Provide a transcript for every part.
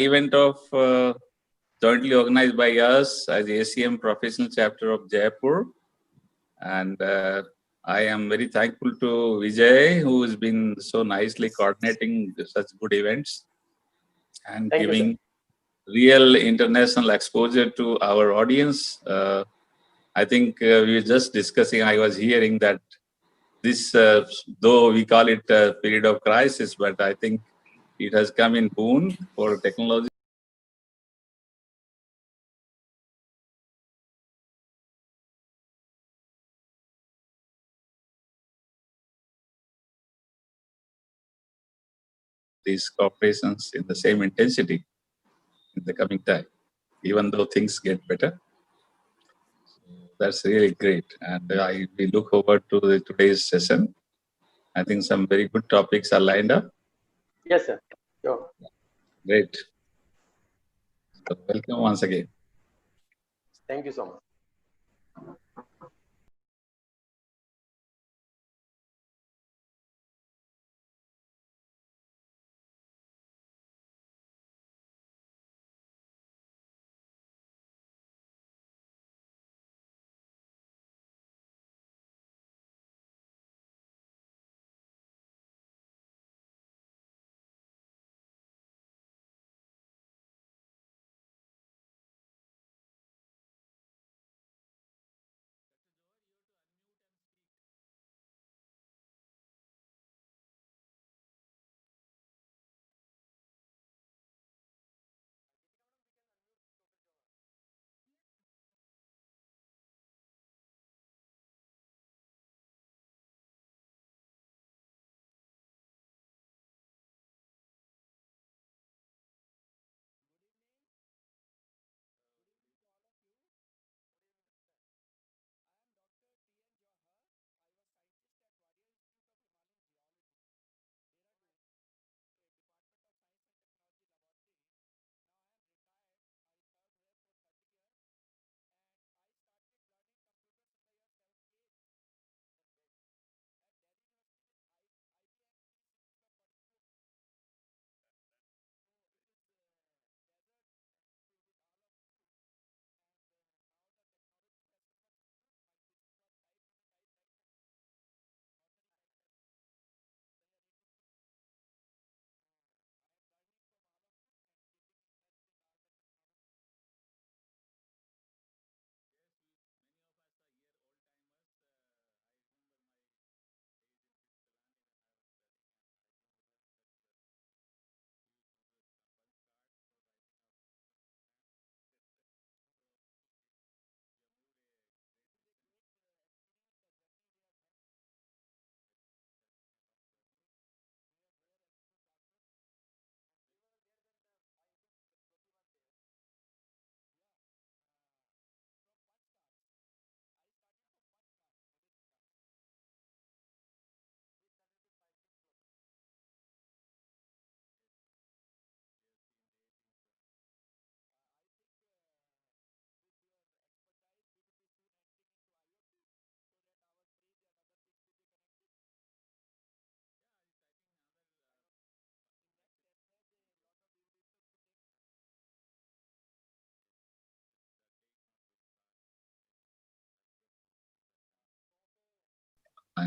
event of jointly organized by us as the ACM Professional Chapter of Jaipur. And I am very thankful to Vijay, who has been so nicely coordinating such good events and giving real international exposure to our audience. I think we were just discussing, I was hearing that this, though we call it a period of crisis, but I think it has come in boon for technology. These cooperations in the same intensity in the coming time, even though things get better. That's really great. And we look forward to today's session. I think some very good topics are lined up. Yes, sir. Sure. Great. So welcome once again. Thank you so much.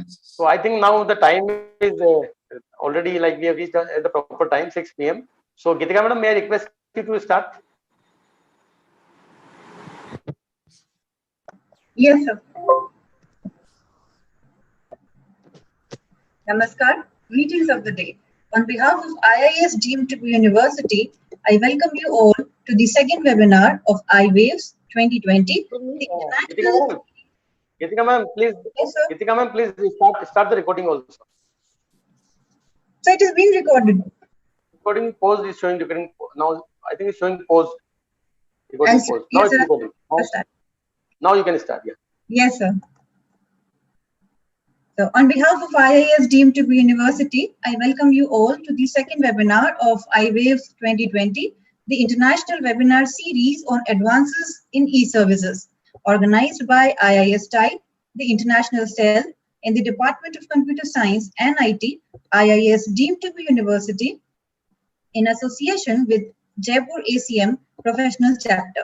So I think now the time is already like we have reached at the proper time, 6 p.m. So Gitika madam, may I request you to start? Yes, sir. Namaskar. Greetings of the day. On behalf of IIS deemed to be university, I welcome you all to the second webinar of iWaves 2020. Gitika ma'am, please. Yes, sir. Gitika ma'am, please start the recording also. So it is being recorded. Recording pause is showing recording now. I think it's showing pause. Recording And pause. yes, Now it's sir. recording. Now you can start. Yeah. Yes, sir. So on behalf of IIS deemed to be university, I welcome you all to the second webinar of iWaves 2020, the international webinar series on advances in e-services, organized by IIS TIE, the international cell in the Department of Computer Science and IT, IIS deemed to be university, in association with Jaipur ACM Professional Chapter.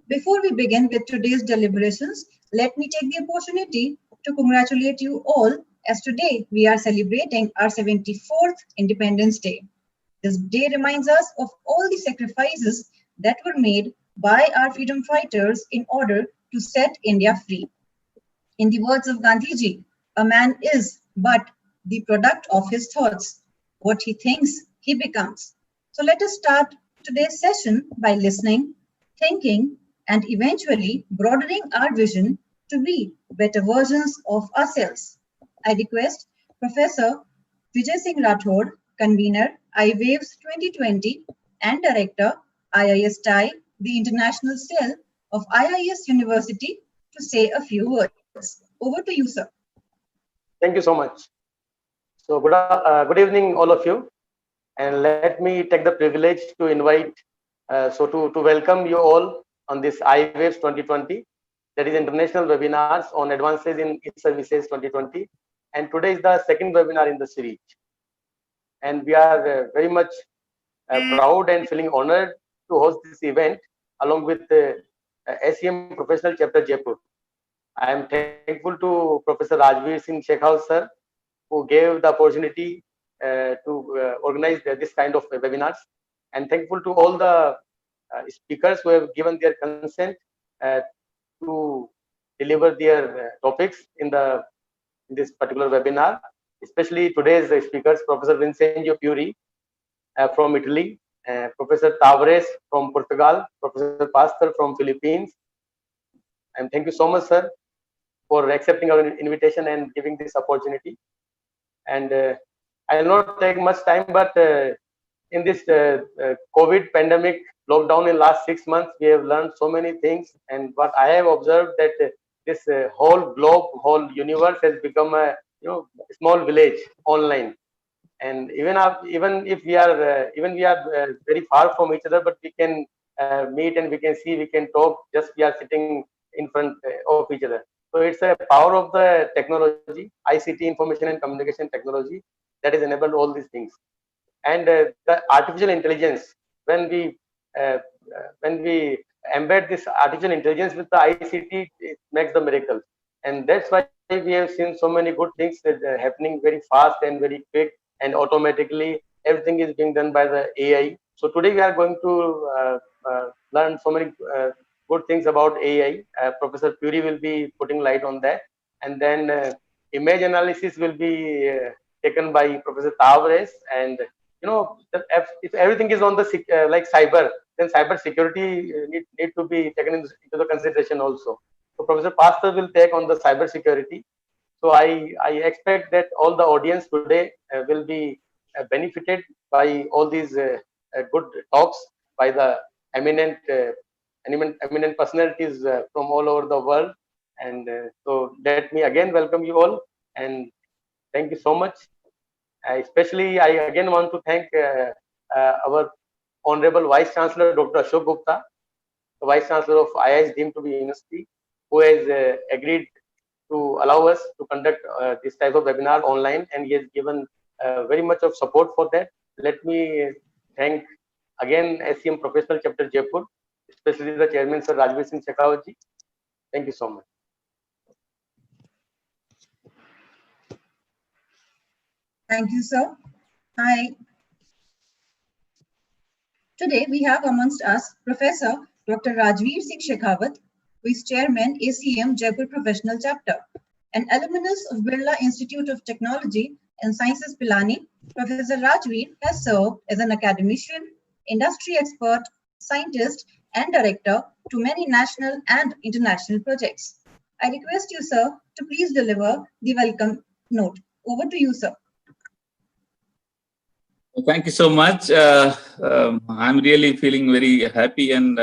Before we begin with today's deliberations, let me take the opportunity to congratulate you all, as today we are celebrating our 74th Independence Day. This day reminds us of all the sacrifices that were made by our freedom fighters in order to set India free. In the words of Gandhiji, a man is but the product of his thoughts. What he thinks, he becomes. So let us start today's session by listening, thinking, and eventually broadening our vision to be better versions of ourselves. I request Professor Vijay Singh Rathod, convener iWaves 2020 and director IIS TIE, the international cell of IIS University, to say a few words. Over to you, sir. Thank you so much. So good evening, all of you. And let me take the privilege to invite, to welcome you all on this iWaves 2020, that is International Webinars on Advances in E-Services 2020. And today is the second webinar in the series. And we are very much proud and feeling honored to host this event along with ACM Professional Chapter Jaipur. I am thankful to Professor Rajveer Singh Shekhawat sir, who gave the opportunity to organize this kind of webinars, and thankful to all the speakers who have given their consent to deliver their topics in this particular webinar, especially today's speakers, Professor Vincenzo Puri from Italy, Professor Tavares from Portugal, Professor Pastor from Philippines. And thank you so much, sir, for accepting our invitation and giving this opportunity. And I will not take much time, but in this COVID pandemic lockdown in last 6 months, we have learned so many things. And what I have observed that this whole globe, whole universe has become a small village online. And even if we are very far from each other, but we can meet and we can see, we can talk, just we are sitting in front of each other. So it's a power of the technology, ICT, information and communication technology, that has enabled all these things. And the artificial intelligence, when we embed this artificial intelligence with the ICT, it makes the miracle. And that's why we have seen so many good things that are happening very fast and very quick, and automatically everything is being done by the AI. So today we are going to learn so many good things about AI. Professor Puri will be putting light on that, and then image analysis will be taken by Professor Tavares. And if everything is on the like cyber, then cyber security need to be taken into the consideration also. So Professor Pastor will take on the cyber security. So I expect that all the audience today will be benefited by all these good talks by the eminent personalities from all over the world. And so let me again welcome you all, and thank you so much. Especially, I again want to thank our Honorable Vice Chancellor, Dr. Ashok Gupta, the Vice Chancellor of IIS deemed to be university, who has agreed to allow us to conduct this type of webinar online, and he has given very much of support for that. Let me thank again ACM Professional Chapter Jaipur, especially the Chairman, Sir Rajveer Singh Shekhawat ji. Thank you so much. Thank you, sir. Hi. Today we have amongst us Professor Dr. Rajveer Singh Shekhawat, who is Chairman ACM Jaipur Professional Chapter. An alumnus of Birla Institute of Technology and Sciences Pilani, Professor Rajveer has served as an academician, industry expert, scientist, and director to many national and international projects. I request you, sir, to please deliver the welcome note. Over to you, sir. Thank you so much. I'm really feeling very happy and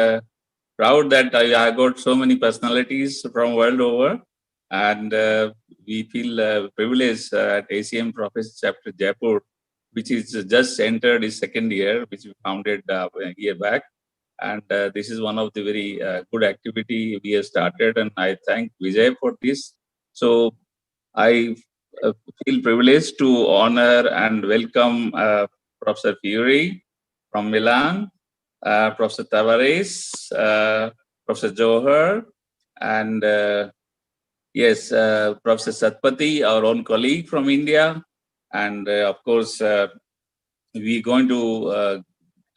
proud that I got so many personalities from world over, and we feel privileged at ACM Professional Chapter Jaipur, which is just entered its second year, which we founded a year back. And this is one of the very good activity we have started, and I thank Vijay for this. So I feel privileged to honor and welcome Professor Fury from Milan, Professor Tavares, Professor Johar, and yes, Professor Satpathy, our own colleague from India, and of course, we're going to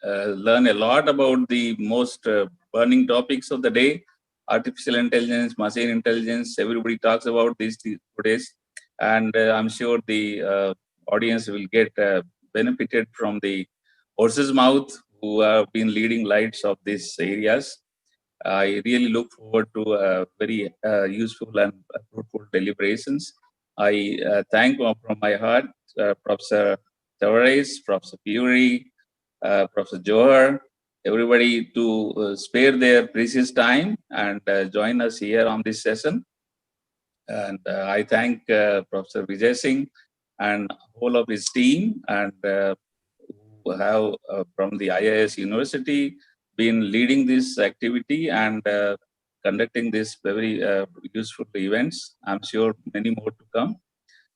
learn a lot about the most burning topics of the day: artificial intelligence, machine intelligence. Everybody talks about these days, and I'm sure the audience will get benefited from the horse's mouth who have been leading lights of these areas. I really look forward to very useful and fruitful deliberations. I thank from my heart Professor Tavares, Professor Puri, Professor Johar, everybody to spare their precious time and join us here on this session. And I thank Professor Vijay Singh and whole of his team, and who have from the IIS University been leading this activity and conducting this very useful events. I'm sure many more to come.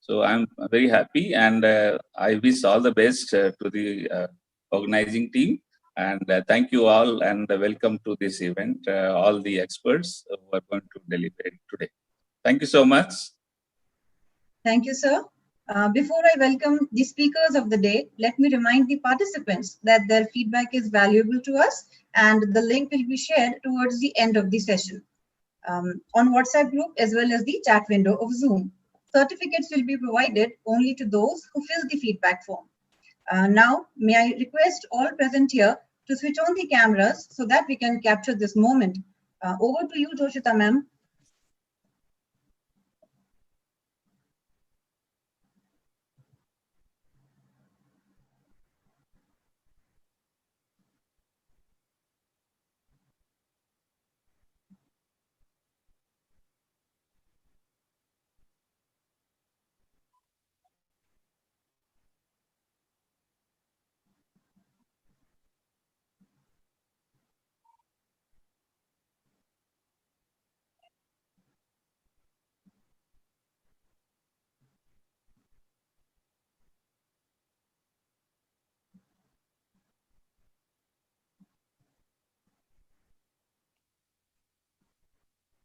So I'm very happy, and I wish all the best to the organizing team. And thank you all, and welcome to this event, all the experts who are going to deliberate today. Thank you so much. Thank you, sir. Before I welcome the speakers of the day, let me remind the participants that their feedback is valuable to us, and the link will be shared towards the end of the session on WhatsApp group as well as the chat window of Zoom. Certificates will be provided only to those who fill the feedback form. Now, may I request all present here to switch on the cameras so that we can capture this moment. Over to you, Joshita ma'am.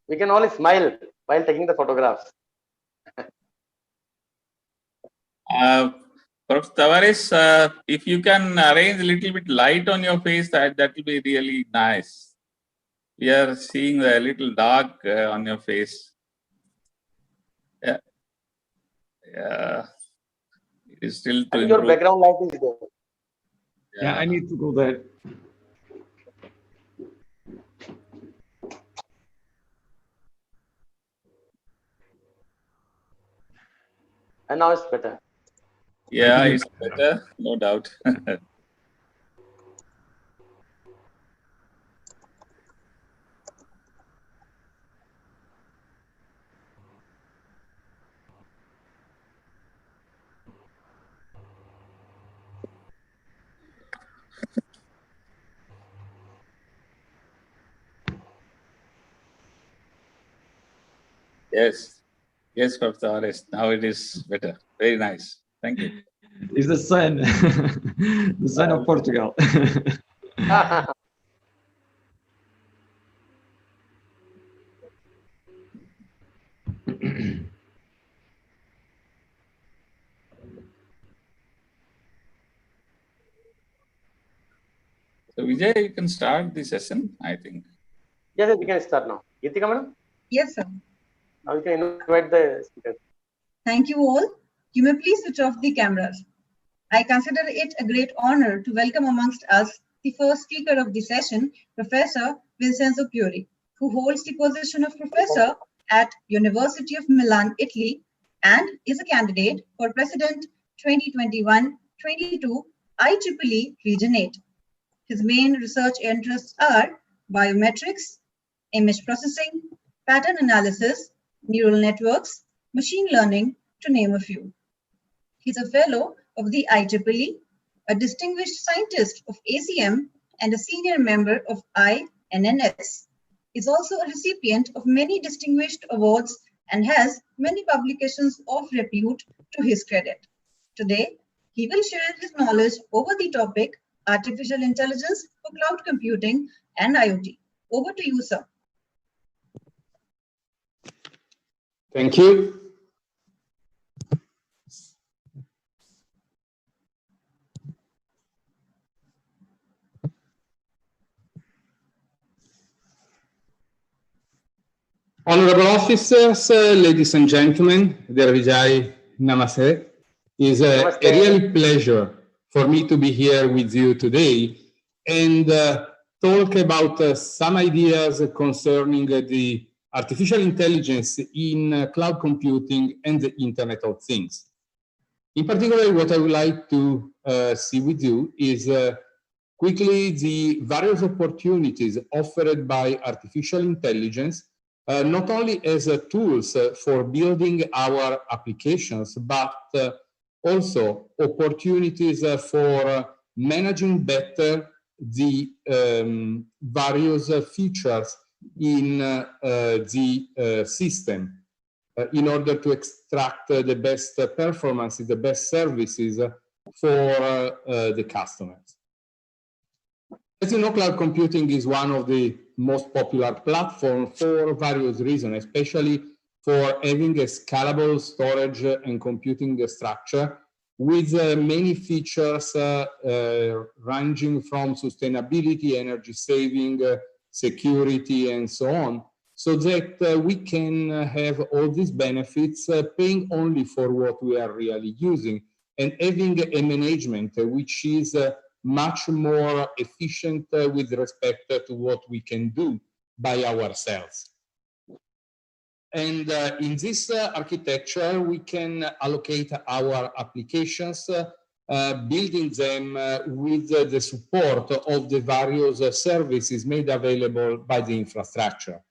We can all smile while taking the photographs. Prof. Tavares, if you can arrange a little bit light on your face, that will be really nice. We are seeing a little dark on your face. Yeah. Yeah. It is still to And your improve. background light is there. Yeah, I need to go there. And now it's better. Yeah, it's better, no doubt. Yes. Yes, Prof. Tavares. Now it is better. Very nice. Thank you. It's the sun, the sun of Portugal. So, Vijay, you can start the session, I think. Yes, we can start now. Geetika madam? Yes, sir. Now you can invite the speakers. Thank you all. You may please switch off the cameras. I consider it a great honor to welcome amongst us the first speaker of the session, Professor Vincenzo Puri, who holds the position of professor at University of Milan, Italy, and is a candidate for President 2021-22 IEEE Region 8. His main research interests are biometrics, image processing, pattern analysis, neural networks, machine learning, to name a few. He's a fellow of the IEEE, a distinguished scientist of ACM, and a senior member of INNS. He's also a recipient of many distinguished awards and has many publications of repute to his credit. Today, he will share his knowledge over the topic artificial intelligence for cloud computing and IoT. Over to you, sir. Thank you. Honorable officers, ladies and gentlemen, dear Vijay, namaste. It's a real pleasure for me to be here with you today and talk about some ideas concerning the artificial intelligence in cloud computing and the Internet of Things. In particular, what I would like to see with you is quickly the various opportunities offered by artificial intelligence, not only as tools for building our applications, but also opportunities for managing better the various features in the system in order to extract the best performances, the best services for the customers. As you know, cloud computing is one of the most popular platforms for various reasons, especially for having a scalable storage and computing structure with many features ranging from sustainability, energy saving, security, and so on, so that we can have all these benefits paying only for what we are really using and having a management which is much more efficient with respect to what we can do by ourselves. And in this architecture, we can allocate our applications, building them with the support of the various services made available by the infrastructure.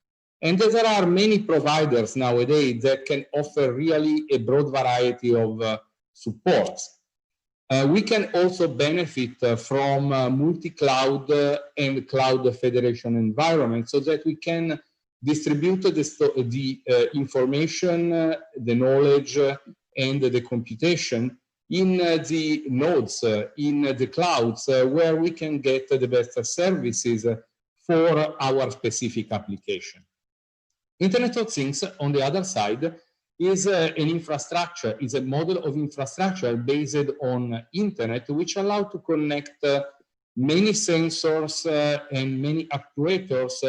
And there are many providers nowadays that can offer really a broad variety of supports. We can also benefit from multi-cloud and cloud federation environments so that we can distribute the information, the knowledge, and the computation in the nodes, in the clouds, where we can get the best services for our specific application. Internet of Things, on the other side, is an infrastructure, is a model of infrastructure based on internet, which allow to connect many sensors and many actuators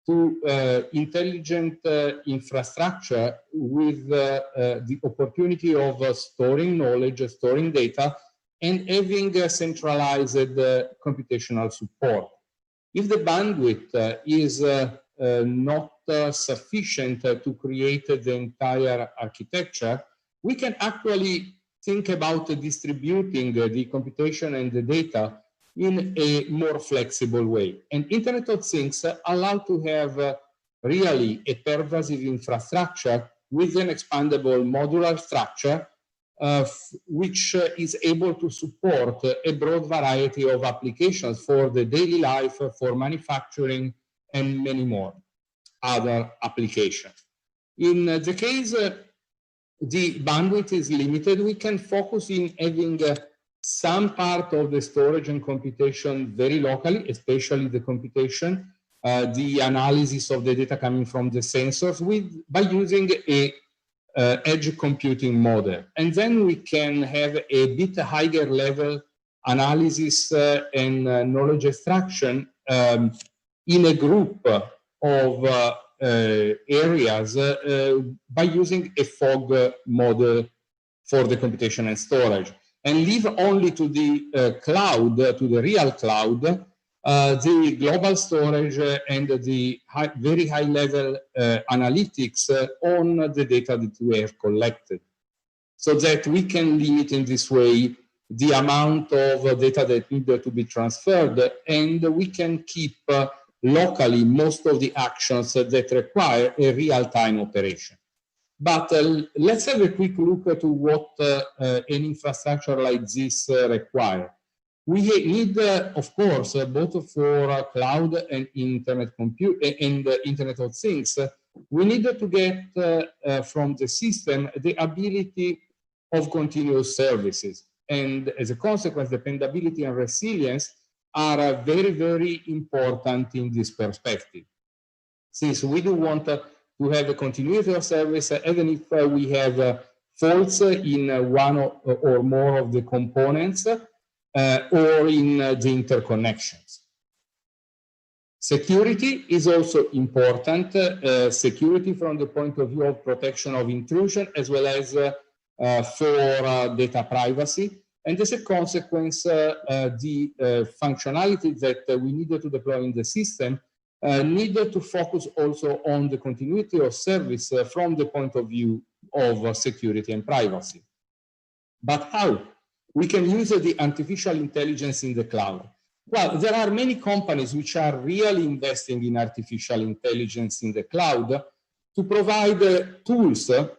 to intelligent infrastructure with the opportunity of storing knowledge, storing data, and having centralized computational support. If the bandwidth is not sufficient to create the entire architecture, we can actually think about distributing the computation and the data in a more flexible way. And Internet of Things allow to have really a pervasive infrastructure with an expandable modular structure which is able to support a broad variety of applications for the daily life, for manufacturing, and many more other applications. In the case the bandwidth is limited, we can focus in having some part of the storage and computation very locally, especially the computation, the analysis of the data coming from the sensors by using a edge computing model. And then we can have a bit higher level analysis and knowledge extraction in a group of areas by using a fog model for the computation and storage, and leave only to the cloud, to the real cloud, the global storage and the very high level analytics on the data that we have collected, so that we can limit in this way the amount of data that need to be transferred, and we can keep locally most of the actions that require a real-time operation. But let's have a quick look at what an infrastructure like this requires. We need, of course, both for cloud and internet and Internet of Things, we need to get from the system the ability of continuous services. And as a consequence, dependability and resilience are very, very important in this perspective. Since we do want to have a continuity of service, even if we have faults in one or more of the components or in the interconnections. Security is also important, security from the point of view of protection of intrusion, as well as for data privacy. And as a consequence, the functionality that we needed to deploy in the system needed to focus also on the continuity of service from the point of view of security and privacy. But how? We can use the artificial intelligence in the cloud. Well, there are many companies which are really investing in artificial intelligence in the cloud to provide tools to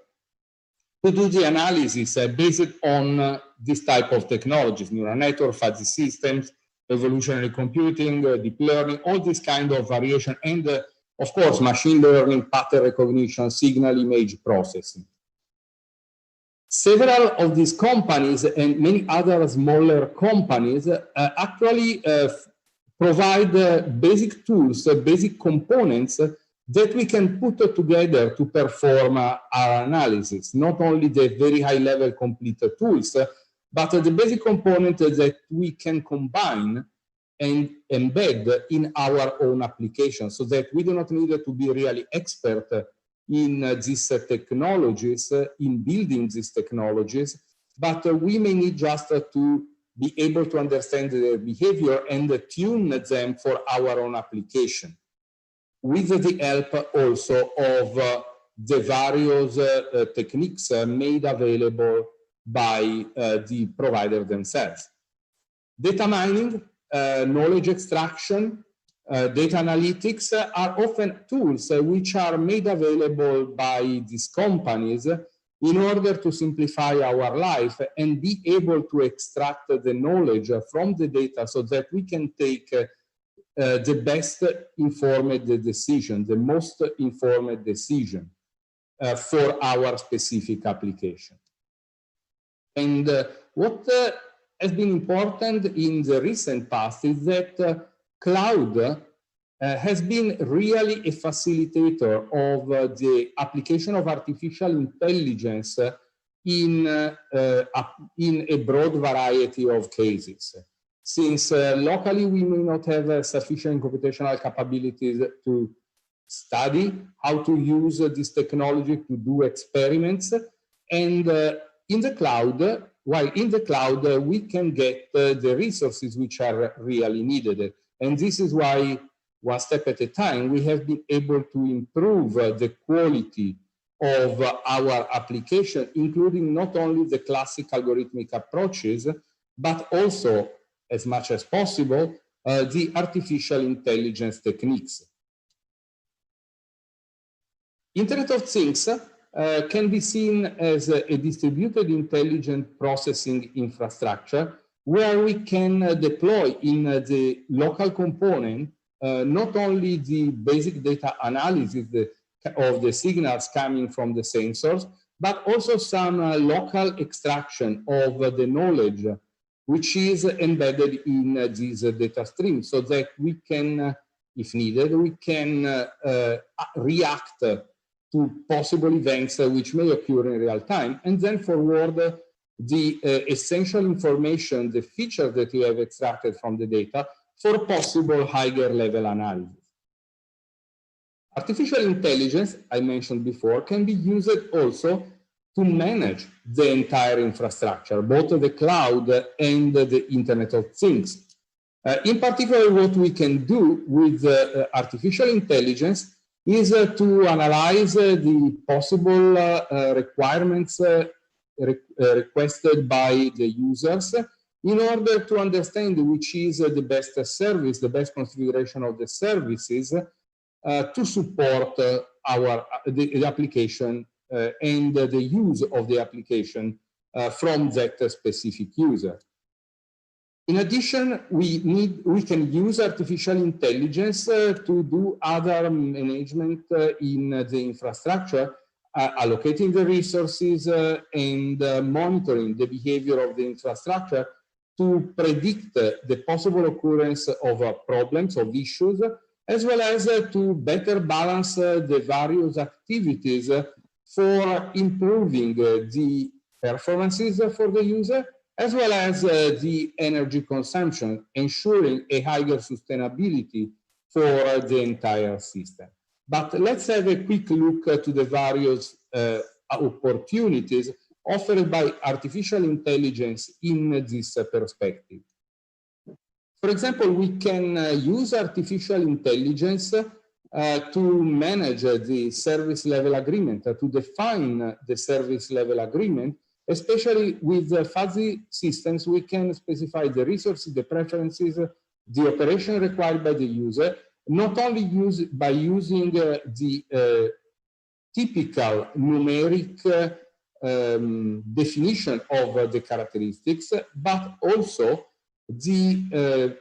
do the analysis based on this type of technologies, neural network, fuzzy systems, evolutionary computing, deep learning, all this kind of variation, and of course, machine learning, pattern recognition, signal image processing. Several of these companies and many other smaller companies actually provide basic tools, basic components that we can put together to perform our analysis. Not only the very high level complete tools, but the basic component that we can combine and embed in our own application, so that we do not need to be really expert in these technologies, in building these technologies, but we may need just to be able to understand their behavior and tune them for our own application, with the help also of the various techniques made available by the provider themselves. Data mining, knowledge extraction, data analytics are often tools which are made available by these companies in order to simplify our life and be able to extract the knowledge from the data so that we can take the best informed decision, the most informed decision for our specific application. And what has been important in the recent past is that cloud has been really a facilitator of the application of artificial intelligence in a broad variety of cases. Since locally we may not have sufficient computational capabilities to study how to use this technology to do experiments, and in the cloud, while in the cloud we can get the resources which are really needed. And this is why, one step at a time, we have been able to improve the quality of our application, including not only the classic algorithmic approaches, but also, as much as possible, the artificial intelligence techniques. Internet of Things can be seen as a distributed intelligent processing infrastructure where we can deploy in the local component not only the basic data analysis of the signals coming from the sensors, but also some local extraction of the knowledge which is embedded in these data streams, so that we can, if needed, we can react to possible events which may occur in real time, and then forward the essential information, the feature that you have extracted from the data for possible higher level analysis. Artificial intelligence, I mentioned before, can be used also to manage the entire infrastructure, both the cloud and the Internet of Things. In particular, what we can do with artificial intelligence is to analyze the possible requirements requested by the users in order to understand which is the best service, the best configuration of the services to support the application and the use of the application from that specific user. In addition, we can use artificial intelligence to do other management in the infrastructure, allocating the resources and monitoring the behavior of the infrastructure to predict the possible occurrence of problems, of issues, as well as to better balance the various activities for improving the performances for the user, as well as the energy consumption, ensuring a higher sustainability for the entire system. But let's have a quick look to the various opportunities offered by artificial intelligence in this perspective. For example, we can use artificial intelligence to manage the service level agreement, to define the service level agreement. Especially with fuzzy systems, we can specify the resources, the preferences, the operation required by the user, not only by using the typical numeric definition of the characteristics, but also the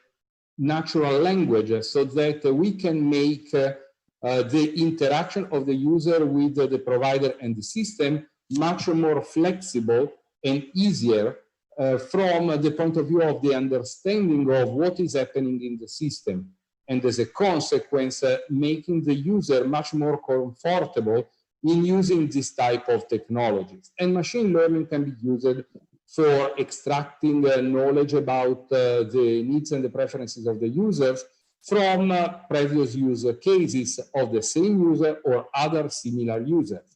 natural language, so that we can make the interaction of the user with the provider and the system much more flexible and easier from the point of view of the understanding of what is happening in the system. And as a consequence, making the user much more comfortable in using this type of technologies. And machine learning can be used for extracting knowledge about the needs and the preferences of the users from previous user cases of the same user or other similar users.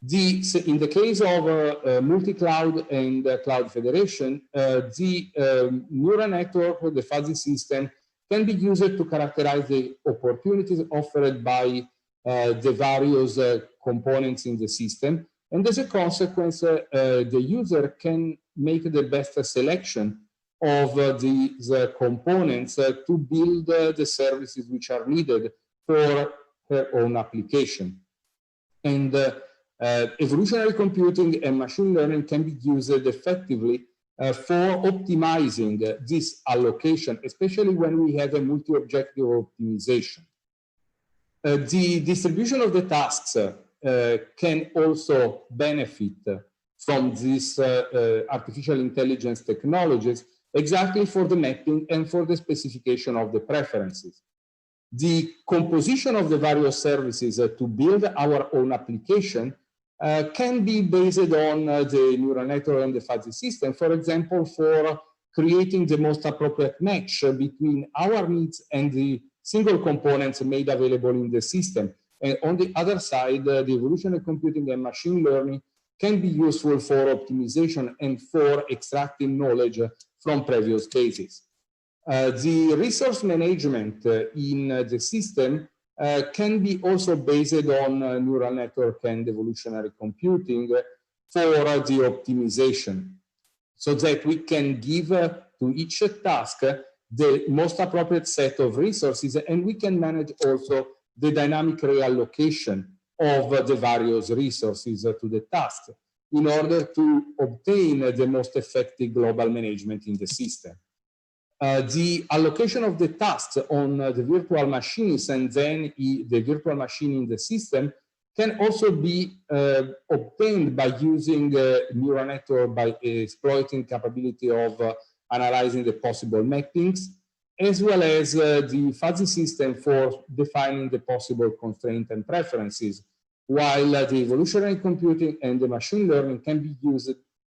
In the case of multi-cloud and cloud federation, the neural network, the fuzzy system, can be used to characterize the opportunities offered by the various components in the system. And as a consequence, the user can make the best selection of these components to build the services which are needed for her own application. And evolutionary computing and machine learning can be used effectively for optimizing this allocation, especially when we have a multi-objective optimization. The distribution of the tasks can also benefit from these artificial intelligence technologies exactly for the mapping and for the specification of the preferences. The composition of the various services to build our own application can be based on the neural network and the fuzzy system, for example, for creating the most appropriate match between our needs and the single components made available in the system. And on the other side, the evolutionary computing and machine learning can be useful for optimization and for extracting knowledge from previous cases. The resource management in the system can be also based on neural network and evolutionary computing for the optimization, so that we can give to each task the most appropriate set of resources, and we can manage also the dynamic reallocation of the various resources to the task in order to obtain the most effective global management in the system. The allocation of the tasks on the virtual machines and then the virtual machine in the system can also be obtained by using neural network, by exploiting capability of analyzing the possible mappings, as well as the fuzzy system for defining the possible constraints and preferences, while the evolutionary computing and the machine learning can be used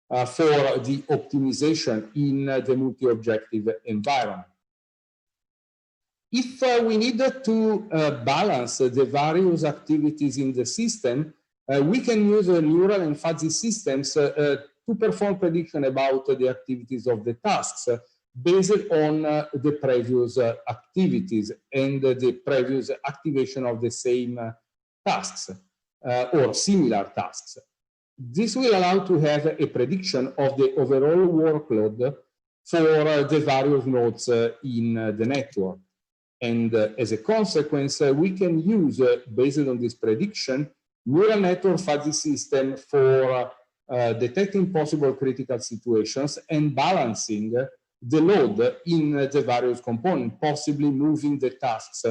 for the optimization in the multi-objective environment. If we need to balance the various activities in the system, we can use neural and fuzzy systems to perform prediction about the activities of the tasks based on the previous activities and the previous activation of the same tasks or similar tasks. This will allow to have a prediction of the overall workload for the various nodes in the network. And as a consequence, we can use, based on this prediction, neural network fuzzy system for detecting possible critical situations and balancing the load in the various components, possibly moving the tasks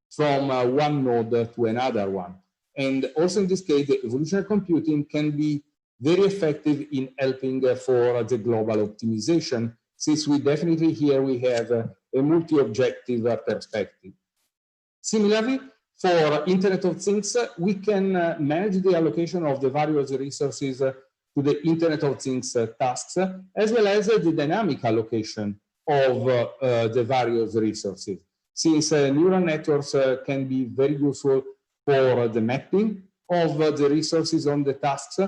from one node to another one. And also in this case, the evolutionary computing can be very effective in helping for the global optimization since we definitely here we have a multi-objective perspective. Similarly, for Internet of Things, we can manage the allocation of the various resources to the Internet of Things tasks, as well as the dynamic allocation of the various resources. Since neural networks can be very useful for the mapping of the resources on the tasks,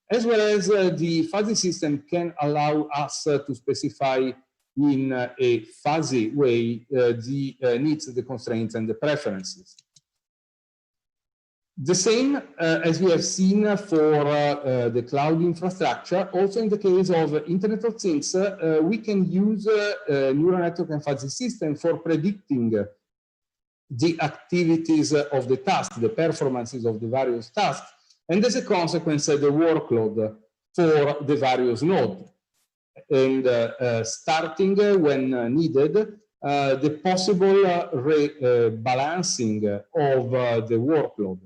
as well as the fuzzy system can allow us to specify in a fuzzy way the needs, the constraints, and the preferences. The same as we have seen for the cloud infrastructure, also in the case of Internet of Things, we can use neural network and fuzzy system for predicting the activities of the task, the performances of the various tasks, and as a consequence, the workload for the various nodes. And starting when needed, the possible balancing of the workload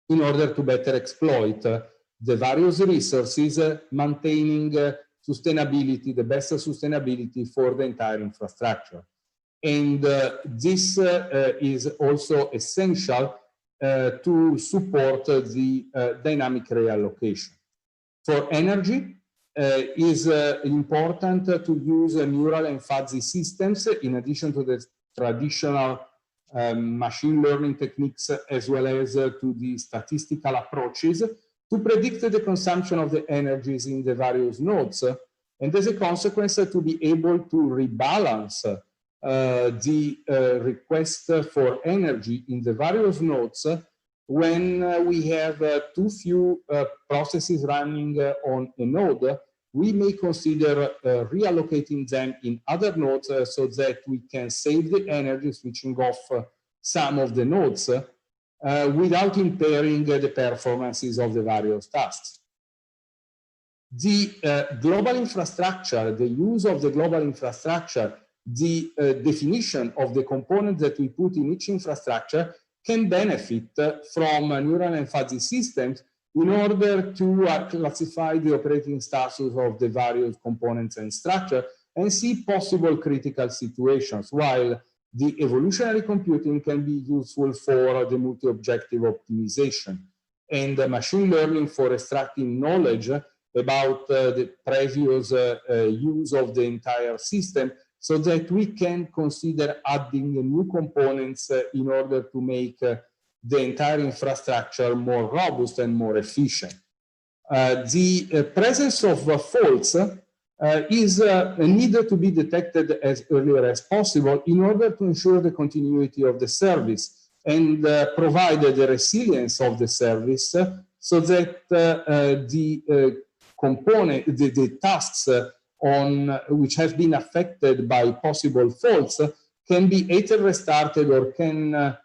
in order to better exploit the various resources, maintaining sustainability, the best sustainability for the entire infrastructure. And this is also essential to support the dynamic reallocation. For energy, is important to use neural and fuzzy systems in addition to the traditional machine learning techniques, as well as to the statistical approaches to predict the consumption of the energies in the various nodes, and as a consequence to be able to rebalance the request for energy in the various nodes when we have too few processes running on a node. We may consider reallocating them in other nodes so that we can save the energy, switching off some of the nodes without impairing the performances of the various tasks. The global infrastructure, the use of the global infrastructure, the definition of the components that we put in each infrastructure can benefit from neural and fuzzy systems in order to classify the operating status of the various components and structure and see possible critical situations, while the evolutionary computing can be useful for the multi-objective optimization, and machine learning for extracting knowledge about the previous use of the entire system, so that we can consider adding new components in order to make the entire infrastructure more robust and more efficient. The presence of faults is needed to be detected as earlier as possible in order to ensure the continuity of the service and provide the resilience of the service so that the tasks which have been affected by possible faults can be either restarted or can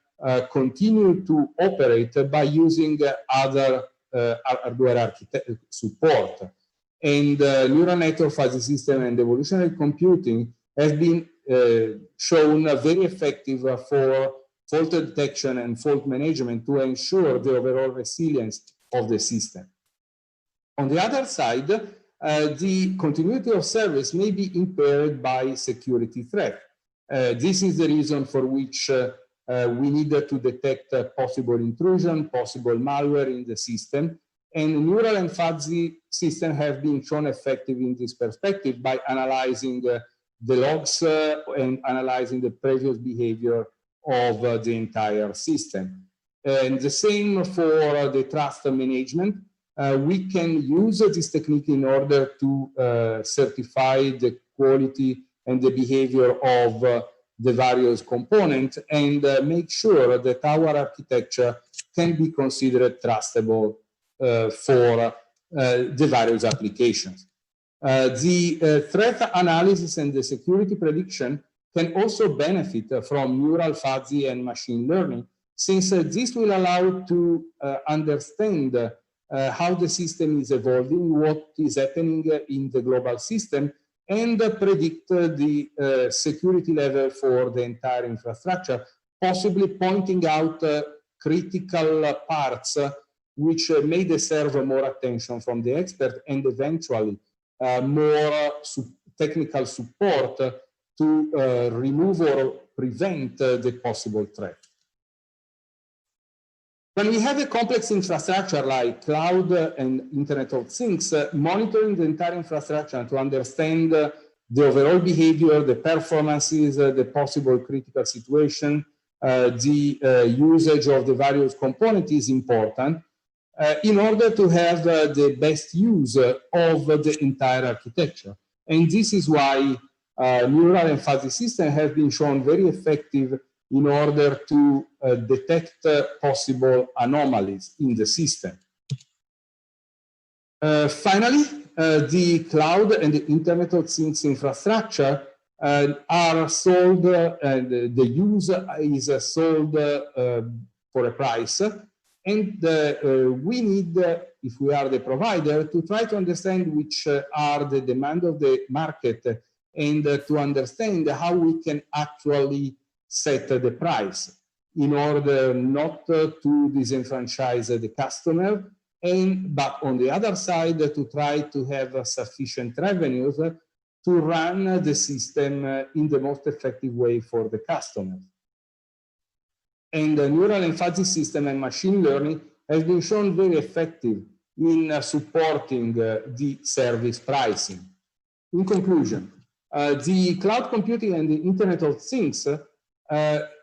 continue to operate by using other hardware support. And neural network fuzzy system and evolutionary computing have been shown very effective for fault detection and fault management to ensure the overall resilience of the system. On the other side, the continuity of service may be impaired by security threat. This is the reason for which we need to detect possible intrusion, possible malware in the system, and neural and fuzzy systems have been shown effective in this perspective by analyzing the logs and analyzing the previous behavior of the entire system. And the same for the trust management. We can use this technique in order to certify the quality and the behavior of the various components and make sure that our architecture can be considered trustable for the various applications. The threat analysis and the security prediction can also benefit from neural fuzzy and machine learning, since this will allow to understand how the system is evolving, what is happening in the global system, and predict the security level for the entire infrastructure, possibly pointing out critical parts which may deserve more attention from the expert and eventually more technical support to remove or prevent the possible threat. When we have a complex infrastructure like cloud and Internet of Things, monitoring the entire infrastructure to understand the overall behavior, the performances, the possible critical situation, the usage of the various components is important in order to have the best use of the entire architecture. And this is why neural and fuzzy system have been shown very effective in order to detect possible anomalies in the system. Finally, the cloud and the Internet of Things infrastructure are sold, and the use is sold for a price. And we need, if we are the provider, to try to understand which are the demand of the market and to understand how we can actually set the price in order not to disenfranchise the customer, but on the other side to try to have sufficient revenues to run the system in the most effective way for the customers. And the neural and fuzzy system and machine learning has been shown very effective in supporting the service pricing. In conclusion, the cloud computing and the Internet of Things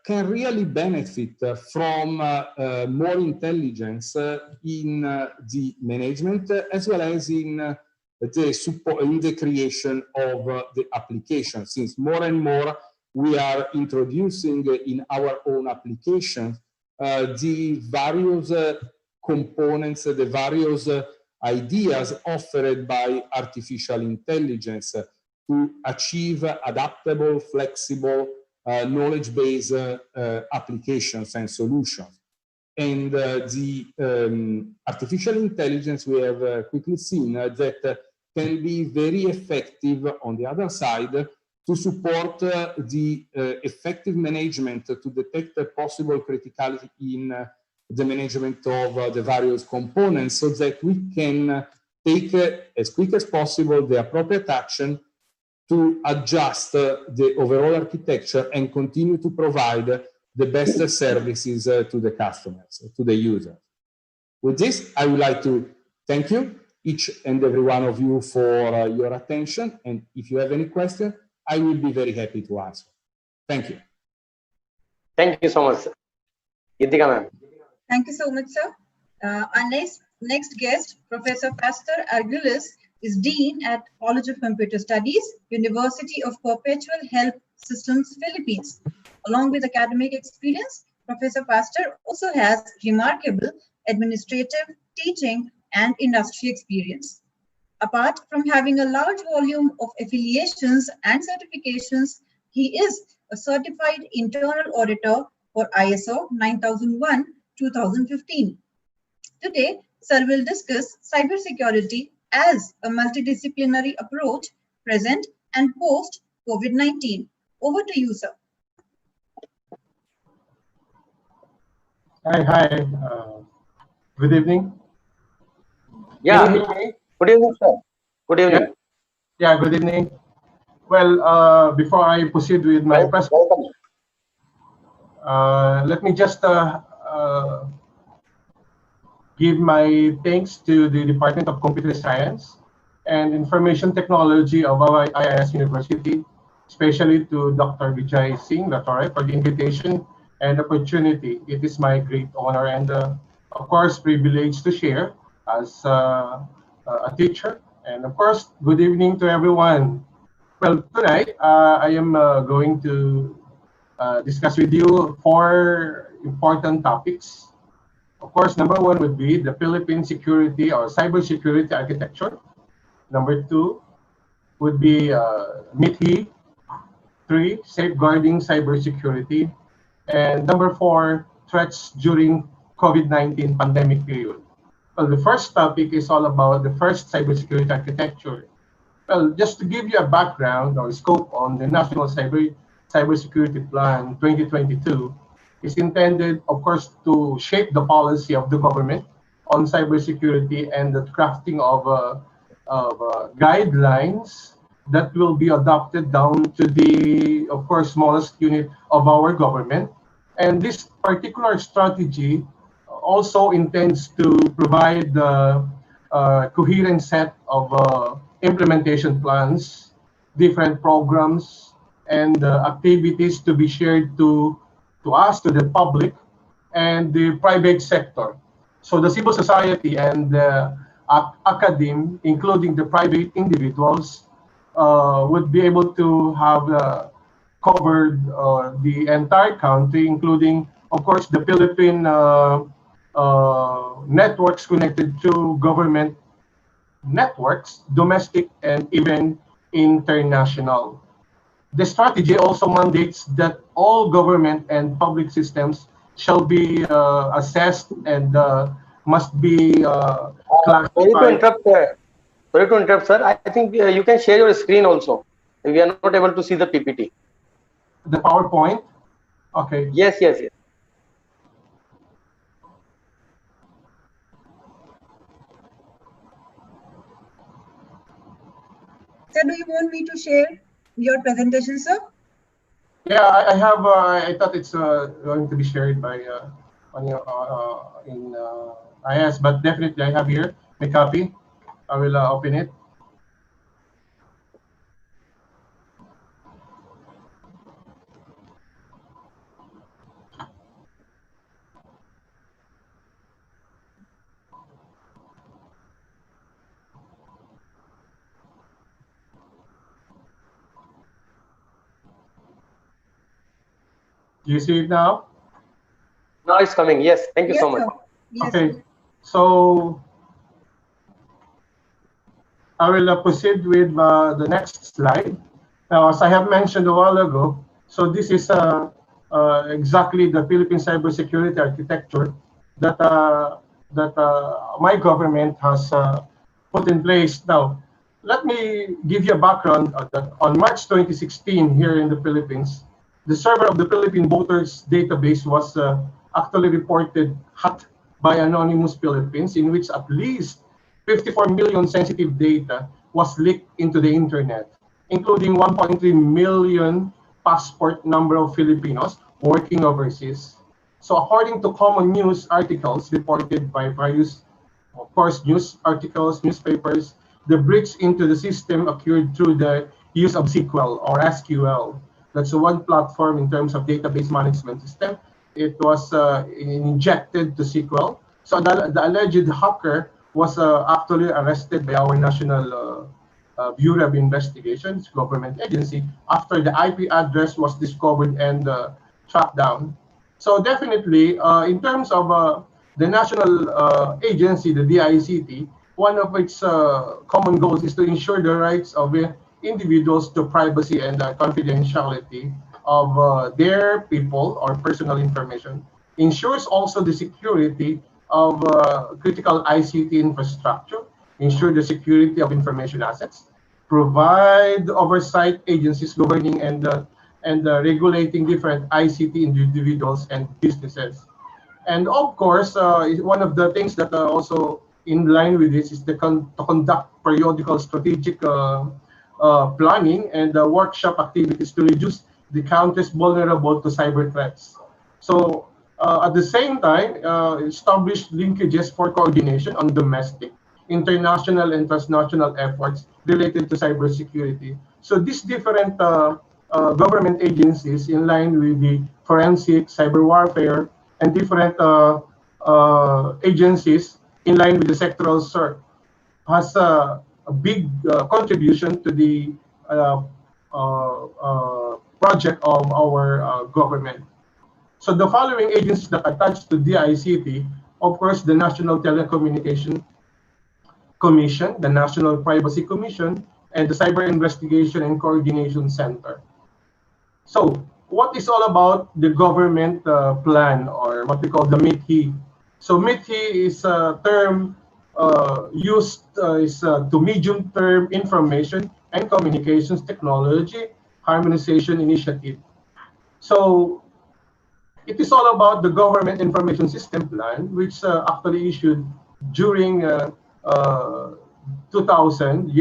can really benefit from more intelligence in the management as well as in the support, in the creation of the application, since more and more we are introducing in our own applications the various components, the various ideas offered by artificial intelligence to achieve adaptable, flexible, knowledge-based applications and solutions. And the artificial intelligence we have quickly seen that can be very effective on the other side to support the effective management to detect the possible criticality in the management of the various components so that we can take as quick as possible the appropriate action to adjust the overall architecture and continue to provide the best services to the customers, to the users. With this, I would like to thank you, each and every one of you, for your attention. And if you have any questions, I will be very happy to answer. Thank you. Thank you so much, sir. Geetika ma'am. Thank you so much, sir. Our next guest, Professor Pastor Argulis, is Dean at College of Computer Studies, University of Perpetual Health Systems, Philippines. Along with academic experience, Professor Pastor also has remarkable administrative, teaching, and industry experience. Apart from having a large volume of affiliations and certifications, he is a certified internal auditor for ISO 9001-2015. Today, sir will discuss cybersecurity as a multidisciplinary approach present and post COVID-19. Over to you, sir. Hi. Good evening. Yeah. Good evening, sir. Good evening. Yeah, good evening. Well, before I proceed with my presentation, let me just give my thanks to the Department of Computer Science and Information Technology of our IIS University, especially to Dr. Vijay Singh, Doctor, for the invitation and opportunity. It is my great honor and, of course, privilege to share as a teacher. And of course, good evening to everyone. Well, tonight I am going to discuss with you 4 important topics. Of course, number 1 would be the Philippine security or cybersecurity architecture. Number 2 would be MITHI. 3, safeguarding cybersecurity. And number 4, threats during COVID-19 pandemic period. Well, the first topic is all about the first cybersecurity architecture. Well, just to give you a background or scope on the National Cybersecurity Plan 2022, is intended, of course, to shape the policy of the government on cybersecurity and the crafting of guidelines that will be adopted down to the, of course, smallest unit of our government. And this particular strategy also intends to provide a coherent set of implementation plans, different programs, and activities to be shared to us, to the public, and the private sector. So the civil society and the academe, including the private individuals, would be able to have covered the entire country, including, of course, the Philippine networks connected to government networks, domestic and even international. The strategy also mandates that all government and public systems shall be assessed and must be Sorry to classified. interrupt. Sorry to interrupt, sir. I think you can share your screen also. We are not able to see the PPT. The PowerPoint. Okay. Yes, yes, yes. Sir, do you want me to share your presentation, sir? Yeah, I have. I thought it's going to be shared by on your in IS, but definitely I have here my copy. I will open it. Do you see it now? Now it's coming. Yes, thank you Yes, so much. sir. Yes, Okay, sir. so I will proceed with the next slide. Now, as I have mentioned a while ago, so this is exactly the Philippine cybersecurity architecture that my government has put in place. Now, let me give you a background that on March 2016 here in the Philippines, the server of the Philippine voters database was actually reported hacked by Anonymous Philippines, in which at least 54 million sensitive data was leaked into the internet, including 1.3 million passport number of Filipinos working overseas. So according to common news articles reported by various, of course, news articles, newspapers, the breach into the system occurred through the use of SQL or SQL. That's one platform in terms of database management system. It was injected to SQL. So the alleged hacker was actually arrested by our National Bureau of Investigations, government agency, after the IP address was discovered and tracked down. So definitely, in terms of the national agency, the DICT, one of its common goals is to ensure the rights of individuals to privacy and confidentiality of their people or personal information, ensures also the security of critical ICT infrastructure, ensure the security of information assets, provide oversight agencies governing and regulating different ICT individuals and businesses. And of course, one of the things that are also in line with this is to conduct periodical strategic planning and workshop activities to reduce the countries vulnerable to cyber threats. So at the same time, establish linkages for coordination on domestic, international, and transnational efforts related to cybersecurity. So these different government agencies, in line with the forensic, cyber warfare, and different agencies in line with the sectoral CERT, has a big contribution to the project of our government. So the following agencies that attach to DICT, of course, the National Telecommunication Commission, the National Privacy Commission, and the Cyber Investigation and Coordination Center. So what is all about the government plan, or what we call the MITHI? So MITHI is a term used to medium-term information and communications technology harmonization initiative. So it is all about the government information system plan, which actually issued during 2000,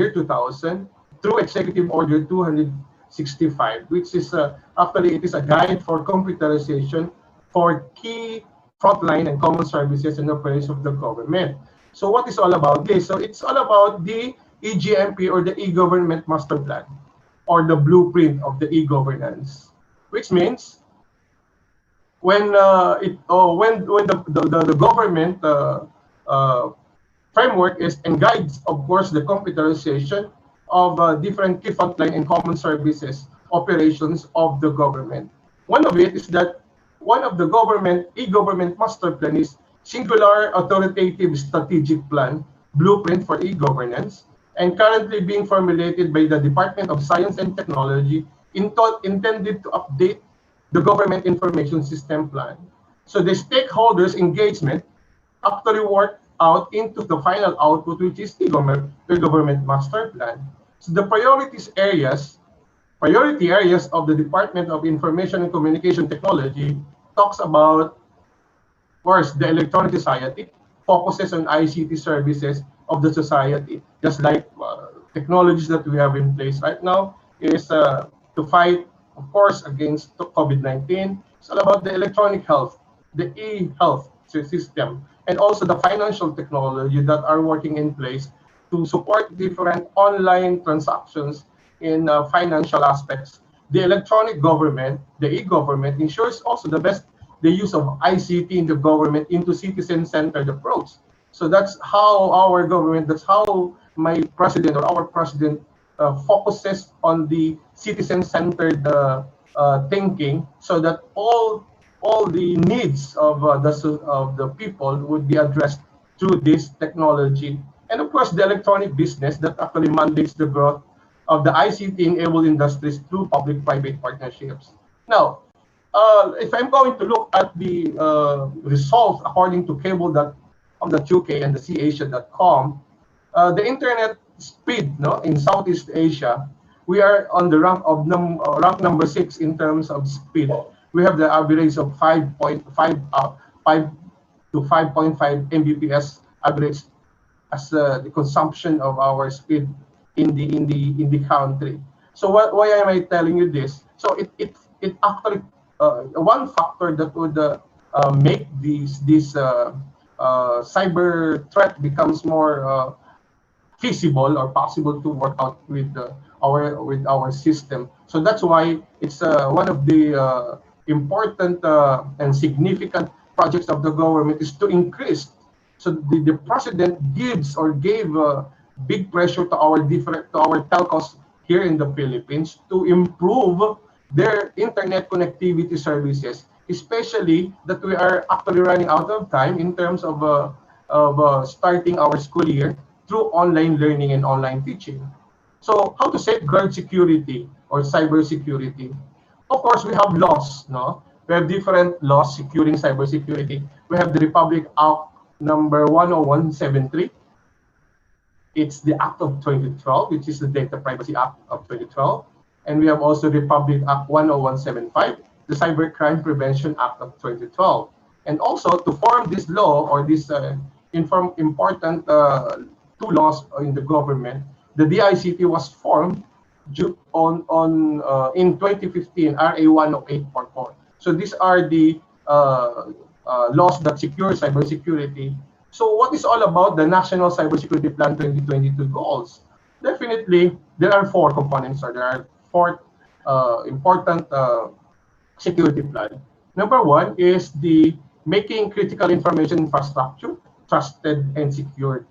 through Executive Order 265, which is actually it is a guide for computerization for key frontline and common services and operations of the government. So what is all about this? So it's all about the EGMP, or the e-government master plan, or the blueprint of the e-governance, which means when the government framework is and guides, of course, the computerization of different key frontline and common services operations of the government. One of it is that one of the government e-government master plan is singular authoritative strategic plan blueprint for e-governance, and currently being formulated by the Department of Science and Technology intended to update the government information system plan. So the stakeholders engagement actually work out into the final output, which is the government master plan. So the priority areas of the Department of Information and Communication Technology talks about, first, the electronic society, focuses on ICT services of the society, just like technologies that we have in place right now is to fight, of course, against COVID-19. It's all about the electronic health, the e-health system, and also the financial technology that are working in place to support different online transactions in financial aspects. The electronic government, the e-government, ensures also the use of ICT in the government into citizen-centered approach. So that's how our government, that's how my president, or our president, focuses on the citizen-centered thinking, so that all the needs of the people would be addressed through this technology. And of course, the electronic business that actually mandates the growth of the ICT-enabled industries through public-private partnerships. Now, if I'm going to look at the results according to cable.com.uk and the casia.com, the internet speed, in Southeast Asia, we are on the rank number 6 in terms of speed. We have the average of 5.5 to 5.5 Mbps average as the consumption of our speed in the country. So why am I telling you this? So it actually one factor that would make this cyber threat becomes more feasible or possible to work out with our system. So that's why it's one of the important and significant projects of the government is to increase. So the president gave big pressure to our telcos here in the Philippines to improve their internet connectivity services, especially that we are actually running out of time in terms of starting our school year through online learning and online teaching. So how to safeguard security or cyber security? Of course, we have laws, no? We have different laws securing cybersecurity. We have the Republic Act number 10173. It's the Act of 2012, which is the Data Privacy Act of 2012. And we have also Republic Act 10175, the Cybercrime Prevention Act of 2012. And also to form this law, or this important two laws in the government, the DICT was formed in 2015, RA 10844. So these are the laws that secure cybersecurity. So what is all about the National Cybersecurity Plan 2022 goals? Definitely, there are 4 components, or there are 4 important security plan. Number 1 is the making critical information infrastructure trusted and secured,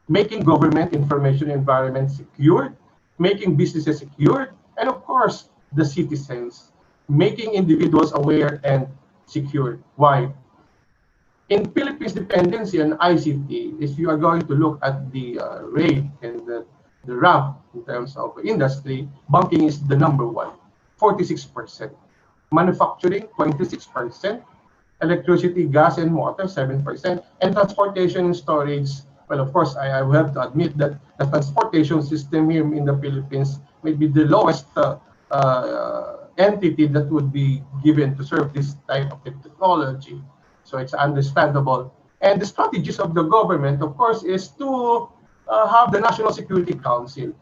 making government information environment secured, making businesses secured, and of course, the citizens, making individuals aware and secured. Why? In Philippines dependency on ICT, if you are going to look at the rate and the rank in terms of industry, banking is the number 1, 46%. Manufacturing, 26%. Electricity, gas, and water, 7%. And transportation and storage, well, of course, I will have to admit that the transportation system here in the Philippines may be the lowest entity that would be given to serve this type of technology. So it's understandable. And the strategies of the government, of course, is to have the National Security Council.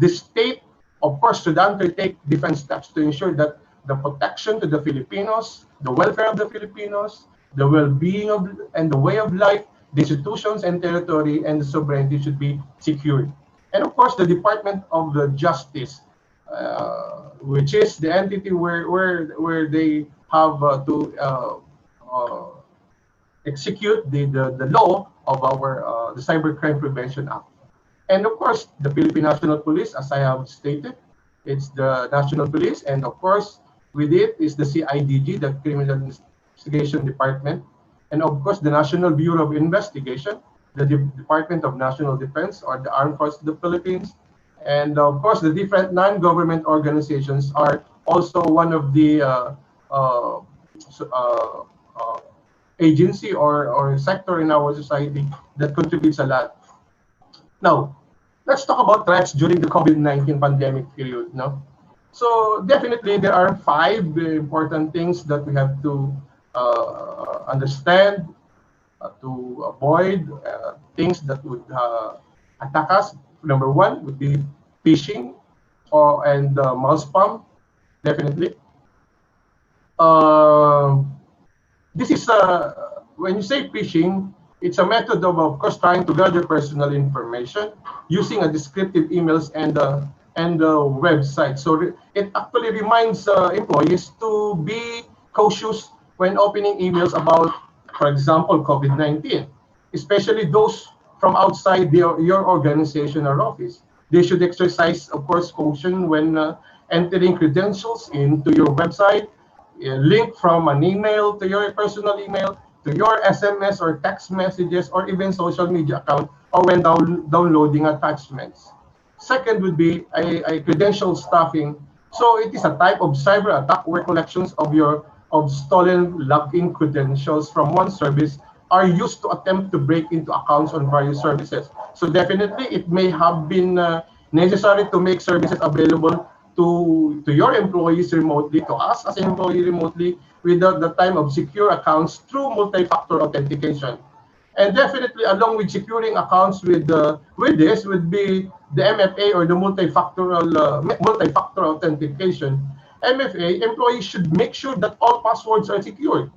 the state, of course, should undertake different steps to ensure that the protection to the Filipinos, the welfare of the Filipinos, the well-being of and the way of life, the institutions and territory and the sovereignty should be secured. And of course, the Department of the Justice, which is the entity where they have to execute the law of our the Cybercrime Prevention Act. And of course, the Philippine National Police, as I have stated, it's the National Police, and of course, with it is the CIDG, the Criminal Investigation Department, and of course, the National Bureau of Investigation, the Department of National Defense, or the Armed Forces of the Philippines, and of course, the different non-government organizations are also one of the agency or sector in our society that contributes a lot. Now, let's talk about threats during the COVID-19 pandemic period. No? So definitely there are 5 important things that we have to understand to avoid things that would attack us. Number 1 would be phishing and mouse spam, definitely. This is when you say phishing, it's a method of course, trying to gather personal information using a descriptive emails and website. So it actually reminds employees to be cautious when opening emails about, for example, COVID-19, especially those from outside your organization or office. They should exercise, of course, caution when entering credentials into your website, link from an email to your personal email, to your SMS or text messages, or even social media account, or when downloading attachments. Second would be a credential stuffing. So it is a type of cyber attack where collections of stolen login credentials from one service are used to attempt to break into accounts on various services. So definitely it may have been necessary to make services available to your employees remotely, to us as an employee remotely, without the time of secure accounts through multi-factor authentication. And definitely, along with securing accounts with this would be the MFA, or the multi-factor authentication. MFA, employees should make sure that all passwords are secured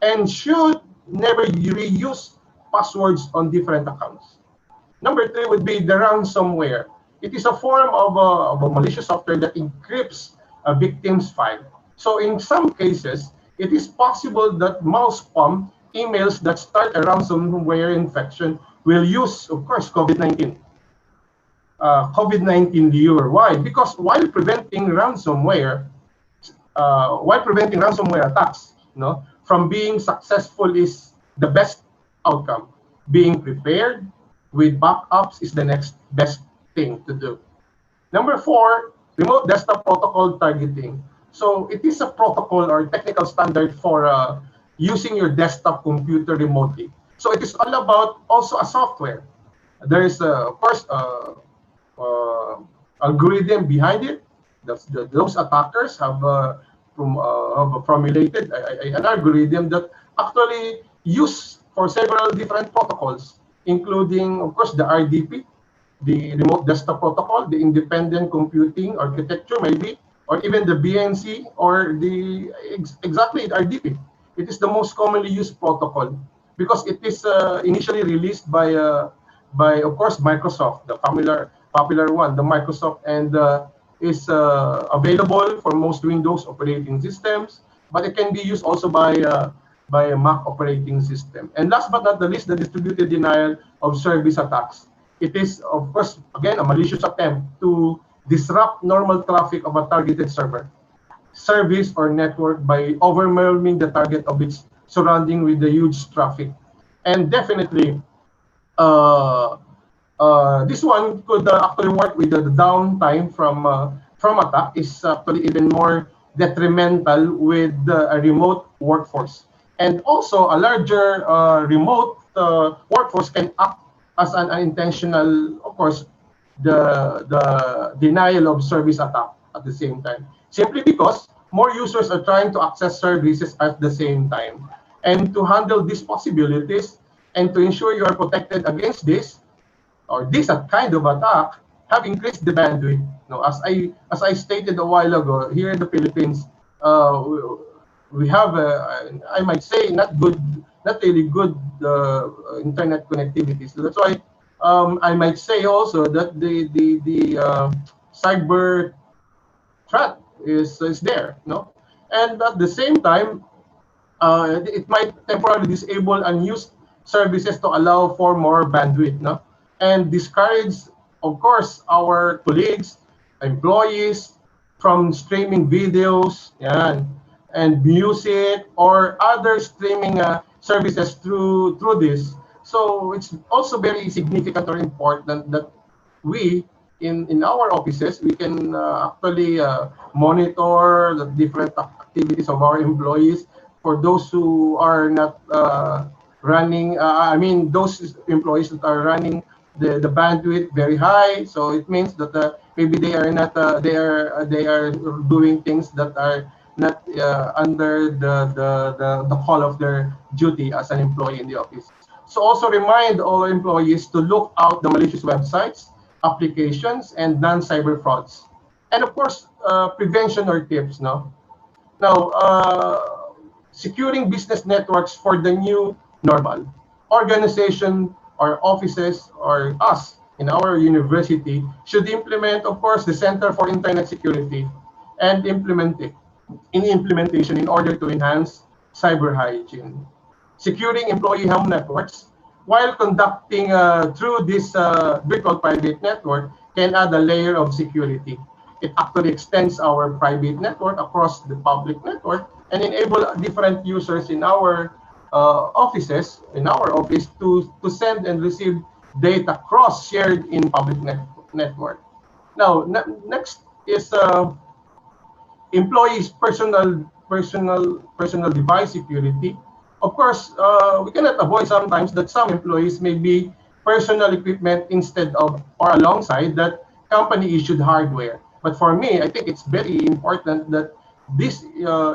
and should never reuse passwords on different accounts. Number 3 would be the ransomware. It is a form of a malicious software that encrypts a victim's file. So in some cases, it is possible that mouse spam emails that start a ransomware infection will use, of course, COVID-19 lure. Why? Because while preventing ransomware attacks, from being successful is the best outcome. Being prepared with backups is the next best thing to do. Number 4, remote desktop protocol targeting. So it is a protocol or technical standard for using your desktop computer remotely. So it is all about also a software. There is, of course, algorithm behind it. Those attackers have formulated an algorithm that actually used for several different protocols, including, of course, the RDP, the remote desktop protocol, the independent computing architecture, maybe, or even the BNC, or exactly the RDP. It is the most commonly used protocol because it is initially released by of course, Microsoft, the popular one, the Microsoft, and is available for most Windows operating systems, but it can be used also by a Mac operating system. And last but not the least, the distributed denial of service attacks. It is, of course, again, a malicious attempt to disrupt normal traffic of a targeted server, service, or network by overwhelming the target of its surrounding with the huge traffic. And definitely, this one could actually work with the downtime from attack is actually even more detrimental with a remote workforce. And also, a larger remote workforce can act as an unintentional, of course, the denial of service attack at the same time, simply because more users are trying to access services at the same time. And to handle these possibilities and to ensure you are protected against this or this kind of attack, have increased the bandwidth. As I stated a while ago, here in the Philippines, we have I might say not really good internet connectivity. So that's why I might say also that the cyber threat is there, no? And at the same time, it might temporarily disable unused services to allow for more bandwidth, no? And discourage, of course, our colleagues, employees from streaming videos, yeah, and music or other streaming services through this. So it's also very significant or important that we in our offices we can actually monitor the different activities of our employees for those who are not running I mean those employees that are running the bandwidth very high, so it means that maybe they are not they are doing things that are not under the call of their duty as an employee in the office. So also remind all employees to look out the malicious websites, applications, and non-cyber frauds. And of course, prevention or tips. No, now securing business networks for the new normal. Organization or offices or us in our university should implement, of course, the Center for Internet Security and implement it in implementation in order to enhance cyber hygiene. Securing employee home networks while conducting through this virtual private network can add a layer of security. It actually extends our private network across the public network and enable different users in our offices, in our office, to send and receive data cross shared in public network. Now, next is employees' personal device security. Of course, we cannot avoid sometimes that some employees may be personal equipment instead of or alongside that company issued hardware. But for me, I think it's very important that these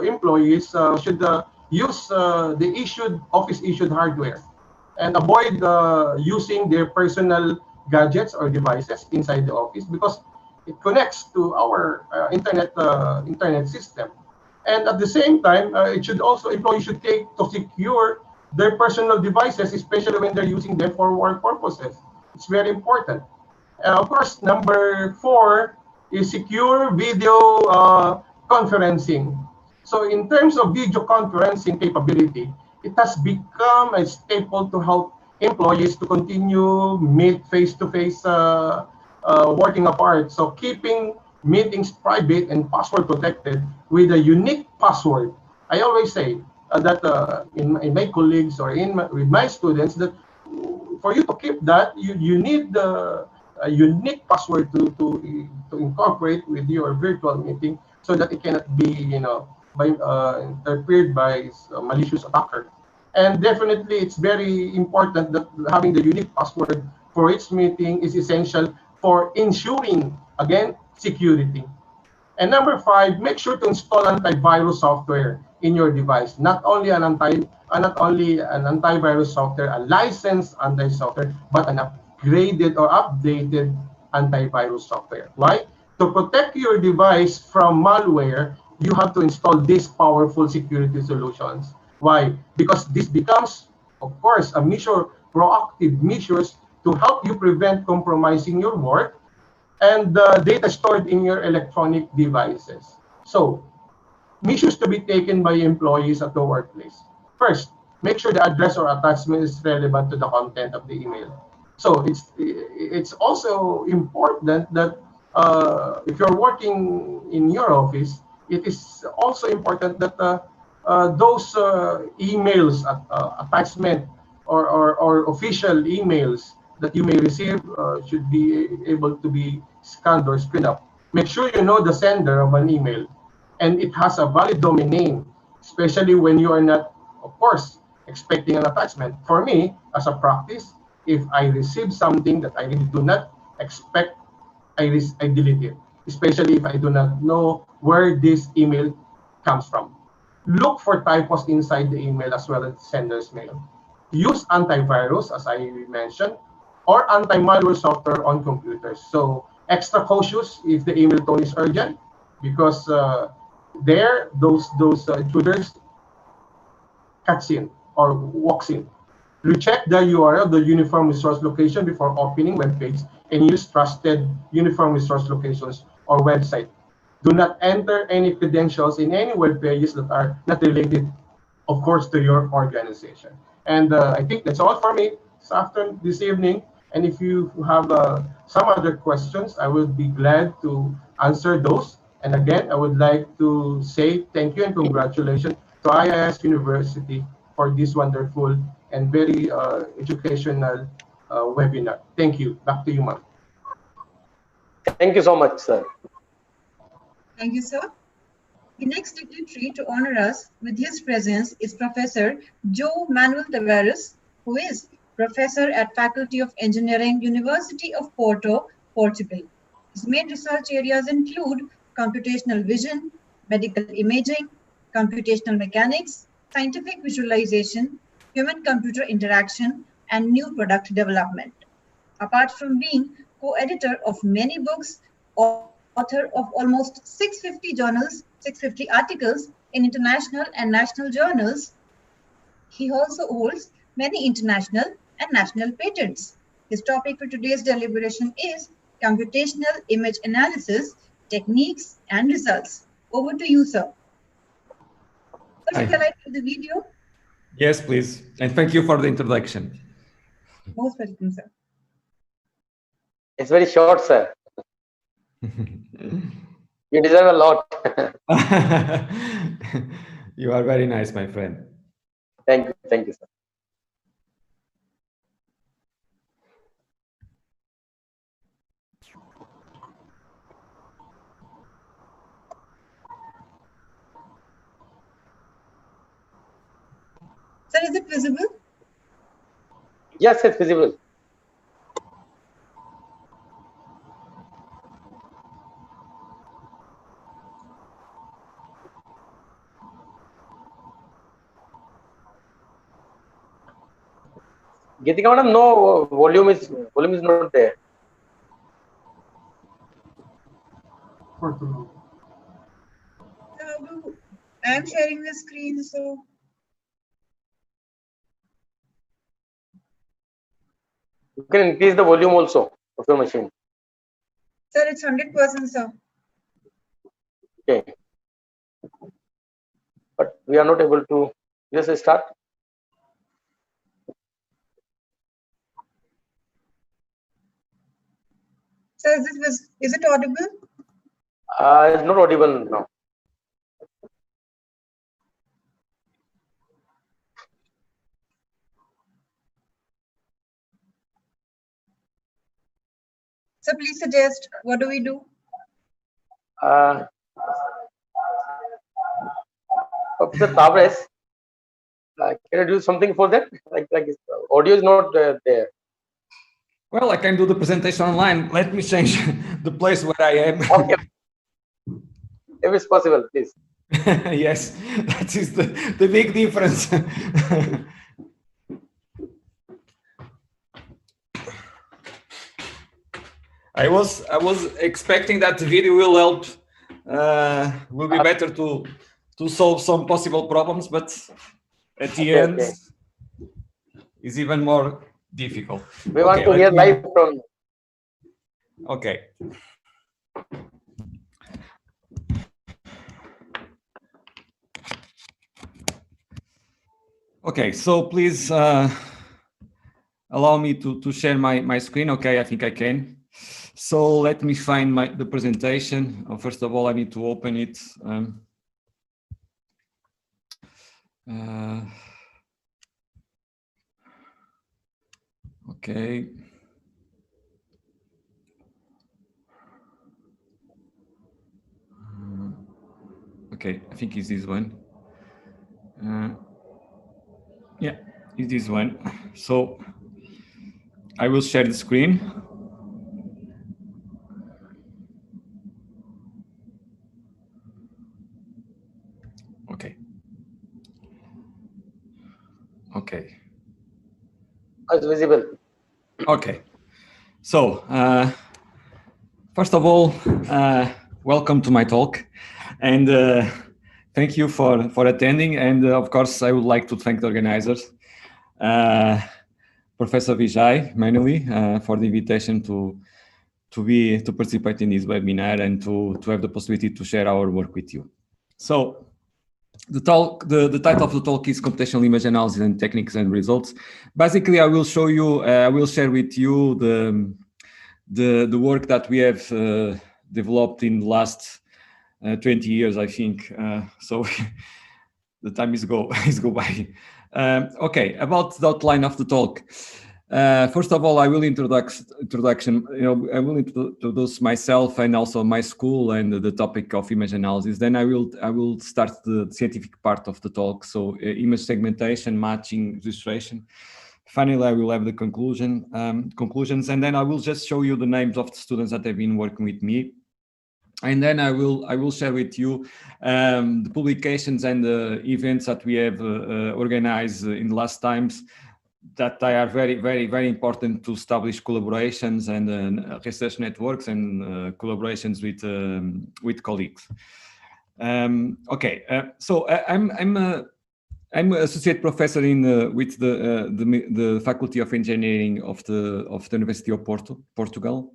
employees should use the office issued hardware and avoid using their personal gadgets or devices inside the office because it connects to our internet system. And at the same time, it should also employees should take to secure their personal devices, especially when they're using them for work purposes. It's very important. Of course, number 4 is secure video conferencing. So in terms of video conferencing capability, it has become a staple to help employees to continue meet face-to-face working apart. So keeping meetings private and password protected with a unique password. I always say that in my colleagues or with my students that for you to keep that, you need a unique password to incorporate with your virtual meeting so that it cannot be interfered by a malicious attacker. And definitely, it's very important that having the unique password for each meeting is essential for ensuring, again, security. And number 5, make sure to install antivirus software in your device. Not only an antivirus software, a licensed antivirus software, but an upgraded or updated antivirus software. Why? To protect your device from malware, you have to install these powerful security solutions. Why? Because this becomes, of course, a proactive measures to help you prevent compromising your work and the data stored in your electronic devices. So, measures to be taken by employees at the workplace. First, make sure the address or attachment is relevant to the content of the email. So it's also important that if you're working in your office, it is also important that those emails, attachment, or official emails that you may receive should be able to be scanned or screened up. Make sure you know the sender of an email and it has a valid domain name, especially when you are not, of course, expecting an attachment. For me, as a practice, if I receive something that I really do not expect, I delete it, especially if I do not know where this email comes from. Look for typos inside the email as well as sender's mail. Use antivirus, as I mentioned, or anti-malware software on computers. So, extra cautious if the email tone is urgent, because those intruders cuts in or walks in. Recheck the URL, the uniform resource location, before opening web page, and use trusted uniform resource locations or website. Do not enter any credentials in any web pages that are not related, of course, to your organization. And I think that's all for me this evening. And if you have some other questions, I will be glad to answer those. And again, I would like to say thank you and congratulations to IIS University for this wonderful and very educational webinar. Thank you. Back to you, ma'am. Thank you so much, sir. Thank you, sir. The next dignitary to honor us with his presence is Professor Joe Manuel Tavares, who is Professor at Faculty of Engineering, University of Porto, Portugal. His main research areas include computational vision, medical imaging, computational mechanics, scientific visualization, human-computer interaction, and new product development. Apart from being co-editor of many books, author of almost 650 journals, 650 articles in international and national journals, he also holds many international and national patents. His topic for today's deliberation is computational image analysis, techniques and results. Over to you, sir. Sir, shall I do the video? Yes, please. And thank you for the introduction. Most welcome, sir. It's very short, sir. You deserve a lot. You are very nice, my friend. Thank you, sir. Sir, is it visible? Yes, it's visible. Geetika madam, no, volume is not there. I am sharing the screen, so. You can increase the volume also of your machine. Sir, it's 100%, sir. Okay. But we are not able to just start. Sir, is it audible? It's not audible now. So please suggest, what do we do? Professor Tavares, can you do something for that? Like audio is not there. Well, I can do the presentation online. Let me change the place where I am. Okay. If it's possible, please. Yes, that is the big difference. I was expecting that the video will help, will be better to solve some possible problems, but at the end is even more difficult. We want to hear live from. Okay. Okay, so please allow me to share my screen. Okay, I think I can. So let me find the presentation. First of all, I need to open it. Okay. Okay, I think it's this one. Yeah, it's this one. So I will share the screen. Okay. Okay. It's visible. Okay. So First of all, welcome to my talk, and thank you for attending. And of course, I would like to thank the organizers, Professor Vijay, manually, for the invitation to participate in this webinar and to have the possibility to share our work with you. So, the title of the talk is Computational Image Analysis and Techniques and Results. Basically, I will show you, I will share with you the work that we have developed in the last 20 years, I think. So the time is go by. Okay, about the outline of the talk. First of all, I will introduction. I will introduce myself and also my school and the topic of image analysis. Then I will start the scientific part of the talk. So image segmentation, matching, registration. Finally, I will have the conclusions, and then I will just show you the names of the students that have been working with me. And then I will share with you the publications and the events that we have organized in the last times that are very, very, very important to establish collaborations and research networks and collaborations with colleagues. Okay, so I'm an associate professor with the Faculty of Engineering of the University of Portugal.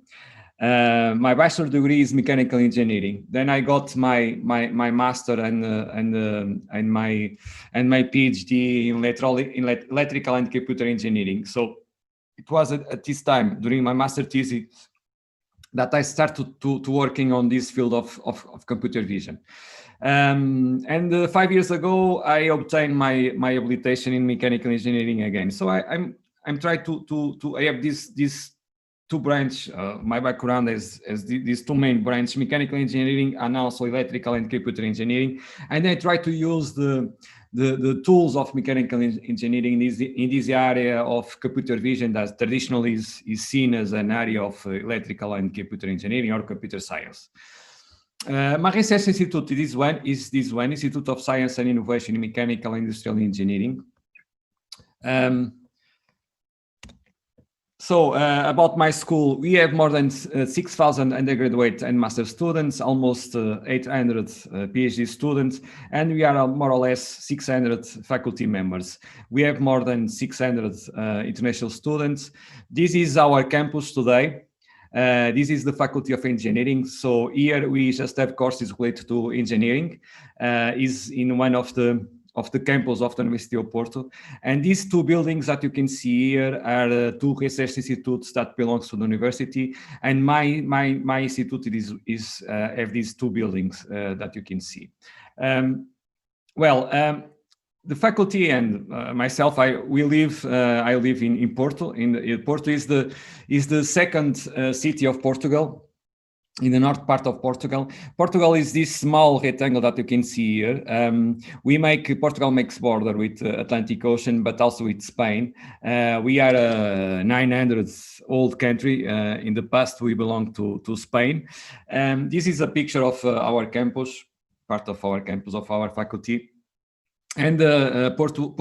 My bachelor degree is mechanical engineering. Then I got my master and my PhD in electrical and computer engineering. So it was at this time during my master thesis that I started to working on this field of computer vision. And 5 years ago, I obtained my habilitation in mechanical engineering again. So I'm trying to I have this two branch. My background is these two main branches: mechanical engineering and also electrical and computer engineering. And I try to use the tools of mechanical engineering in this area of computer vision that traditionally is seen as an area of electrical and computer engineering or computer science. My research institute is this one, Institute of Science and Innovation in Mechanical and Industrial Engineering. So about my school, we have more than 6,000 undergraduate and master students, almost 800 PhD students, and we are more or less 600 faculty members. We have more than 600 international students. This is our campus today. This is the Faculty of Engineering. So here we just have courses related to engineering. Is in one of the campus of the University of Porto. And these two buildings that you can see here are two research institutes that belongs to the university. And my institute have these two buildings that you can see. The faculty and myself, I live in Porto. Porto is the second city of Portugal, in the north part of Portugal. Portugal is this small rectangle that you can see here. Portugal makes border with Atlantic Ocean, but also with Spain. We are a 900 old country. In the past, we belonged to Spain. This is a picture of our campus, part of our campus of our faculty. And Porto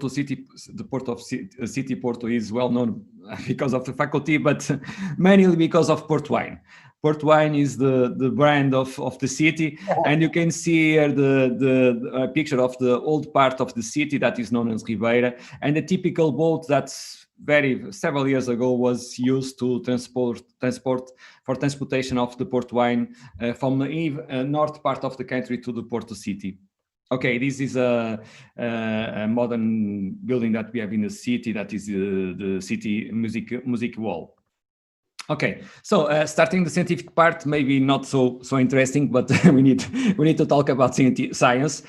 City, the port of City Porto is well known because of the faculty, but mainly because of port wine. Port wine is the brand of the city, and you can see here the picture of the old part of the city that is known as Ribeira, and the typical boat that's several years ago was used to transportation of the port wine from the north part of the country to the Porto city. Okay, this is a modern building that we have in the city. That is the city music hall. Okay, so starting the scientific part, maybe not so interesting, but we need to talk about science.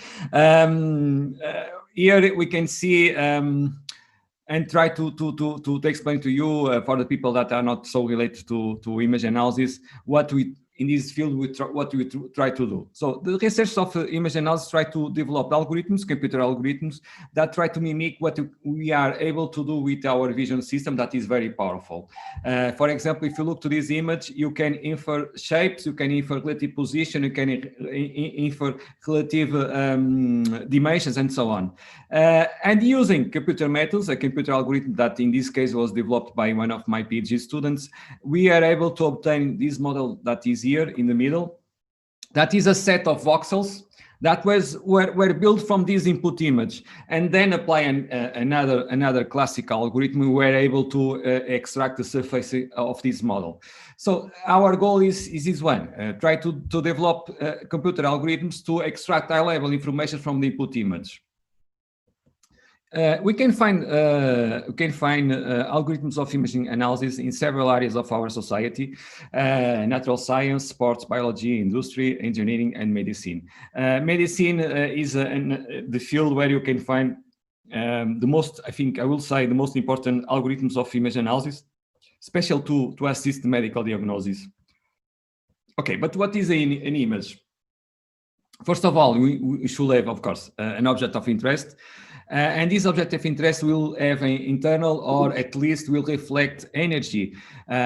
Here we can see and try to explain to you for the people that are not so related to image analysis what in this field, what we try to do. So the research of image analysis try to develop algorithms, computer algorithms, that try to mimic what we are able to do with our vision system that is very powerful. For example, if you look to this image, you can infer shapes, you can infer relative position, you can infer relative dimensions, and so on. And using computer methods, a computer algorithm that in this case was developed by one of my PhD students, we are able to obtain this model that is here in the middle. That is a set of voxels that were built from this input image, and then apply another classical algorithm. We were able to extract the surface of this model. So our goal is this one: try to develop computer algorithms to extract high-level information from the input image. We can find algorithms of imaging analysis in several areas of our society: natural science, sports, biology, industry, engineering, and medicine. Medicine is the field where you can find the most, I think, I will say, the most important algorithms of image analysis, special to assist medical diagnosis. Okay, but what is an image? First of all, we should have, of course, an object of interest. And this object of interest will have an internal, or at least will reflect energy.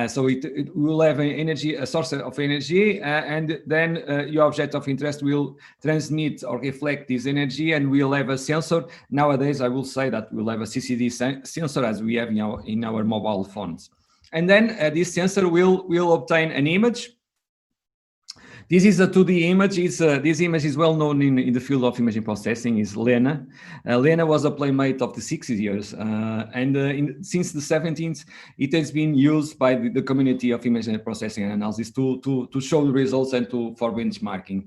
So it will have an energy, a source of energy, and then your object of interest will transmit or reflect this energy, and we'll have a sensor. Nowadays, I will say that we'll have a CCD sensor as we have in our mobile phones. And then this sensor will obtain an image. This is a 2D image. This image is well known in the field of imaging processing. Is Lena. Lena was a playmate of the 60s years, and since the 70s, it has been used by the community of image processing and analysis to show the results and for benchmarking.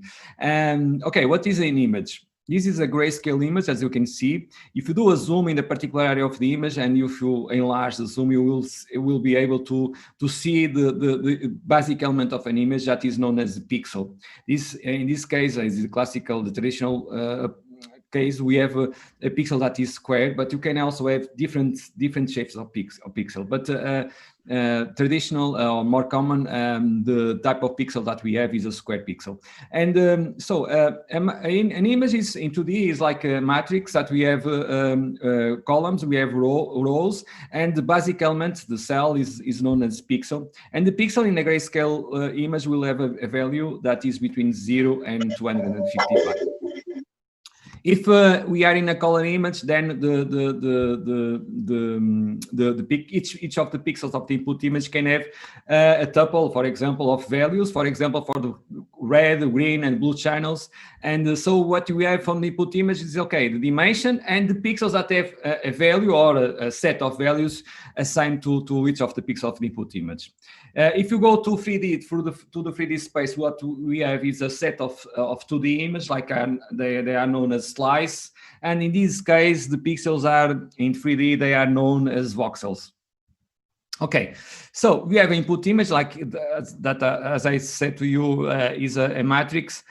Okay, what is an image? This is a grayscale image, as you can see. If you do a zoom in the particular area of the image, and if you enlarge the zoom, you will be able to see the basic element of an image that is known as a pixel. In this case, is the classical, the traditional case. We have a pixel that is square, but you can also have different shapes of pixel. But traditional or more common, the type of pixel that we have is a square pixel. And an image is in 2D is like a matrix that we have columns, we have rows, and the basic element, the cell, is known as pixel. And the pixel in a grayscale image will have a value that is between 0 and 255. If we are in a color image, then each of the pixels of the input image can have a tuple, for example, of values, for example, for the red, green, and blue channels. And so what we have from the input image is, okay, the dimension and the pixels that have a value or a set of values assigned to each of the pixels of the input image. If you go to 3D, to the 3D space, what we have is a set of 2D images, like they are known as slice. And in this case, the pixels are in 3D, they are known as voxels. Okay, so we have input image like that, as I said to you, is a matrix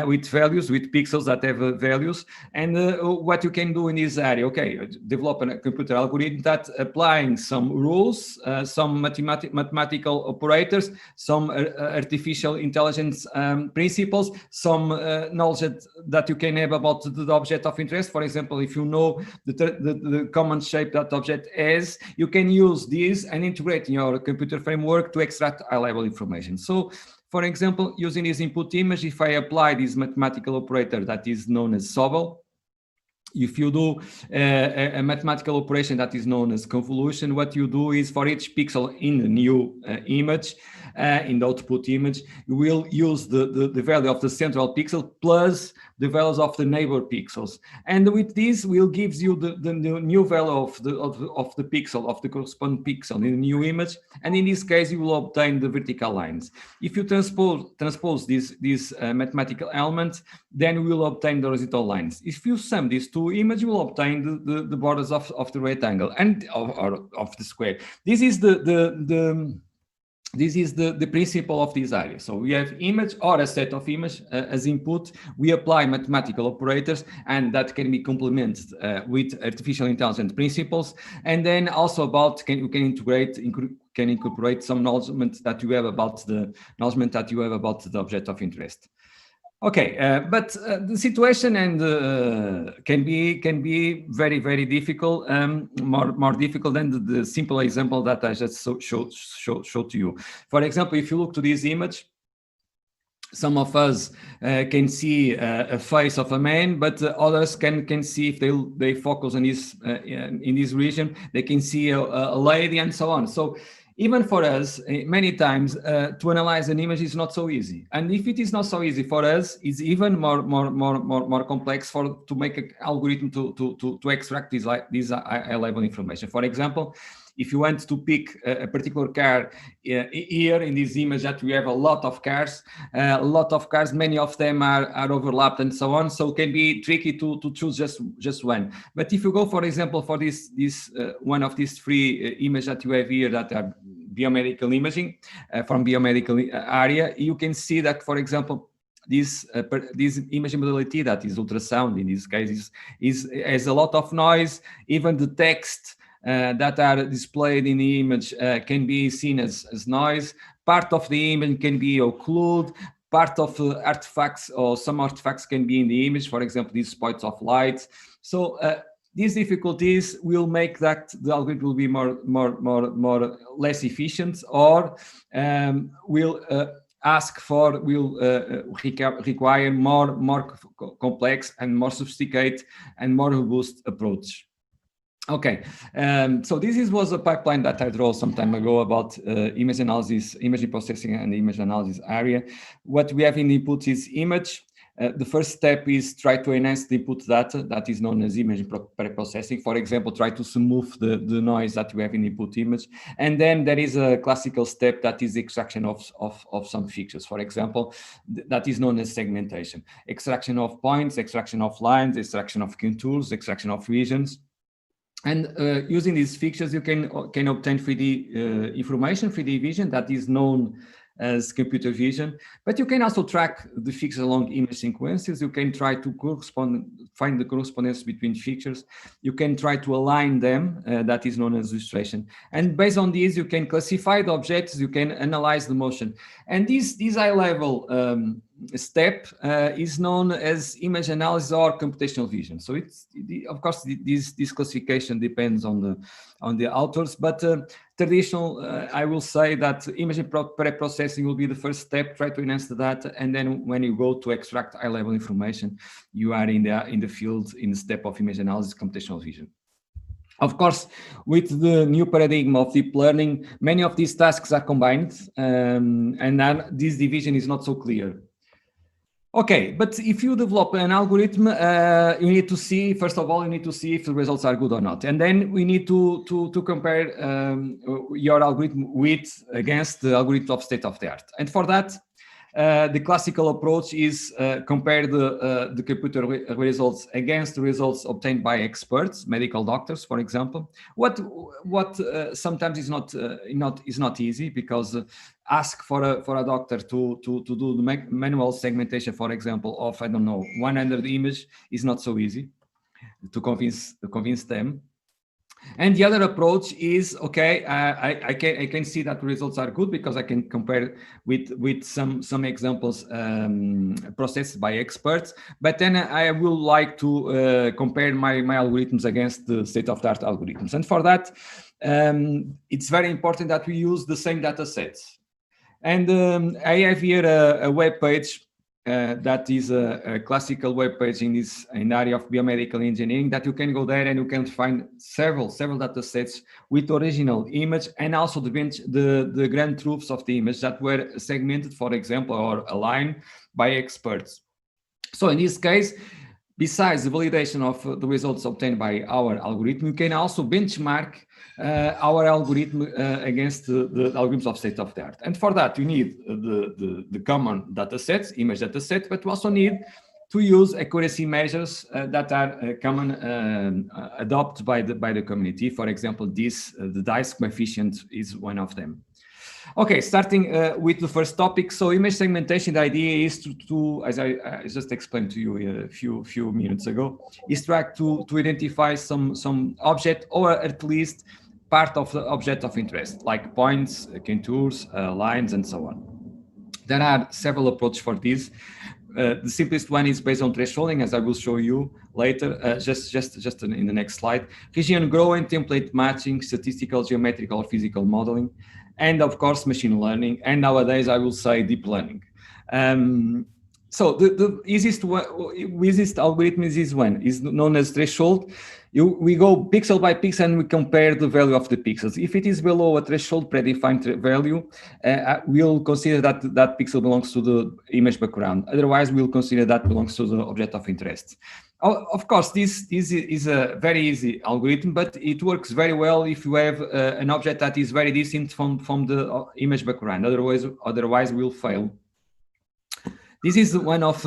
with values, with pixels that have values. And what you can do in this area, okay, develop a computer algorithm that applying some rules, some mathematical operators, some artificial intelligence principles, some knowledge that you can have about the object of interest. For example, if you know the common shape that object has, you can use this and integrate in your computer framework to extract high-level information. So, for example, using this input image, if I apply this mathematical operator that is known as Sobel, if you do a mathematical operation that is known as convolution, what you do is for each pixel in the new image, in the output image, you will use the value of the central pixel plus the values of the neighbor pixels. And with this, will gives you the new value of the pixel, of the corresponding pixel in the new image. And in this case, you will obtain the vertical lines. If you transpose this mathematical element, then we will obtain the horizontal lines. If you sum these two images, you will obtain the borders of the rectangle and of the square. This is the principle of this area. So we have image or a set of image as input. We apply mathematical operators, and that can be complemented with artificial intelligence principles. And then also we can integrate can incorporate some knowledge that you have about the object of interest. Okay, but the situation can be very, very difficult, more difficult than the simple example that I just showed to you. For example, if you look to this image, some of us can see a face of a man, but others can see, if they focus on this in this region, they can see a lady and so on. So even for us, many times to analyze an image is not so easy. And if it is not so easy for us, it's even more complex to make an algorithm to extract this high-level information. For example, if you want to pick a particular car, here in this image that we have a lot of cars, many of them are overlapped and so on, so it can be tricky to choose just one. But if you go, for example, for this one of these three images that you have here that are biomedical imaging from biomedical area, you can see that, for example, this imaging modality, that is ultrasound in this case, has a lot of noise. Even the text that are displayed in the image can be seen as noise. Part of the image can be occluded. Part of artifacts, or some artifacts, can be in the image, for example, these spots of light. So these difficulties will make that the algorithm will be more less efficient, or will require more complex and more sophisticated and more robust approach. Okay, so this was a pipeline that I drew some time ago about image analysis, image processing, and the image analysis area. What we have in input is image. The first step is try to enhance the input data, that is known as image pre-processing. For example, try to smooth the noise that we have in input image. And then there is a classical step that is extraction of some features. For example, that is known as segmentation. Extraction of points, extraction of lines, extraction of contours, extraction of regions. And using these features, you can obtain 3D information, 3D vision, that is known as computer vision. But you can also track the features along image sequences. You can try to find the correspondence between features. You can try to align them, that is known as illustration. And based on these, you can classify the objects, you can analyze the motion. And this high-level step is known as image analysis or computational vision. So it's, of course, this classification depends on the authors, but traditional, I will say that image pre-processing will be the first step. Try to enhance the data, and then when you go to extract high-level information, you are in the field, in the step of image analysis, computational vision. Of course, with the new paradigm of deep learning, many of these tasks are combined, and then this division is not so clear. Okay, but if you develop an algorithm, you need to see, first of all, you need to see if the results are good or not. And then we need to compare your algorithm against the algorithm of state of the art. And for that, the classical approach is compare the computer results against the results obtained by experts, medical doctors, for example. What sometimes is not easy, because ask for a doctor to do the manual segmentation, for example, of, I don't know, 100 images is not so easy to convince them. And the other approach is, okay, I can see that the results are good because I can compare with some examples processed by experts, but then I will like to compare my algorithms against the state-of-the-art algorithms. And for that, it's very important that we use the same data sets. And I have here a web page that is a classical web page in the area of biomedical engineering, that you can go there and you can find several data sets with original image, and also the grand truths of the image that were segmented, for example, or aligned by experts. So in this case, besides the validation of the results obtained by our algorithm, you can also benchmark our algorithm against the algorithms of state-of-the-art. And for that, you need the common data sets, image data set, but you also need to use accuracy measures that are common adopted by the community. For example, the DICE coefficient is one of them. Okay, starting with the first topic. So image segmentation, the idea is to as I just explained to you a few minutes ago, is try to identify some object, or at least part of the object of interest, like points, contours, lines, and so on. There are several approaches for this. The simplest one is based on thresholding, as I will show you later, just in the next slide. Region growing, template matching, statistical, geometrical, or physical modeling, and of course, machine learning. And nowadays, I will say deep learning. So the easiest algorithm is this one, is known as threshold. We go pixel by pixel and we compare the value of the pixels. If it is below a threshold predefined value, we'll consider that that pixel belongs to the image background. Otherwise, we'll consider that belongs to the object of interest. Of course, this is a very easy algorithm, but it works very well if you have an object that is very distant from the image background. Otherwise, we'll fail. This is one of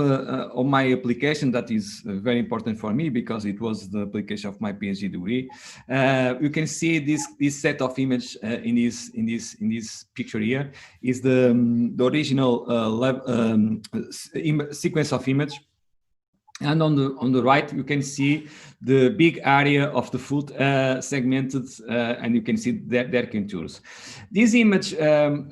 my application that is very important for me because it was the application of my PhD degree. You can see this set of image in this picture here is the original sequence of image. And on the right, you can see the big area of the foot segmented, and you can see their contours. This image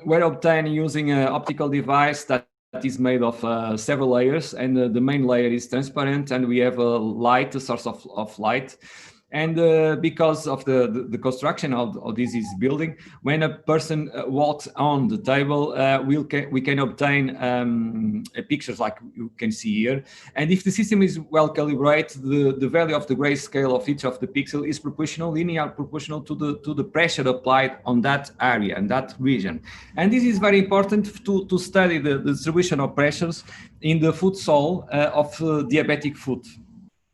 were obtained using an optical device that is made of several layers, and the main layer is transparent, and we have a source of light. And because of the construction of this building, when a person walks on the table, we can obtain pictures like you can see here. And if the system is well calibrated, the value of the grayscale of each of the pixel is linear proportional to the pressure applied on that area and that region. And this is very important to study the distribution of pressures in the foot sole of diabetic foot.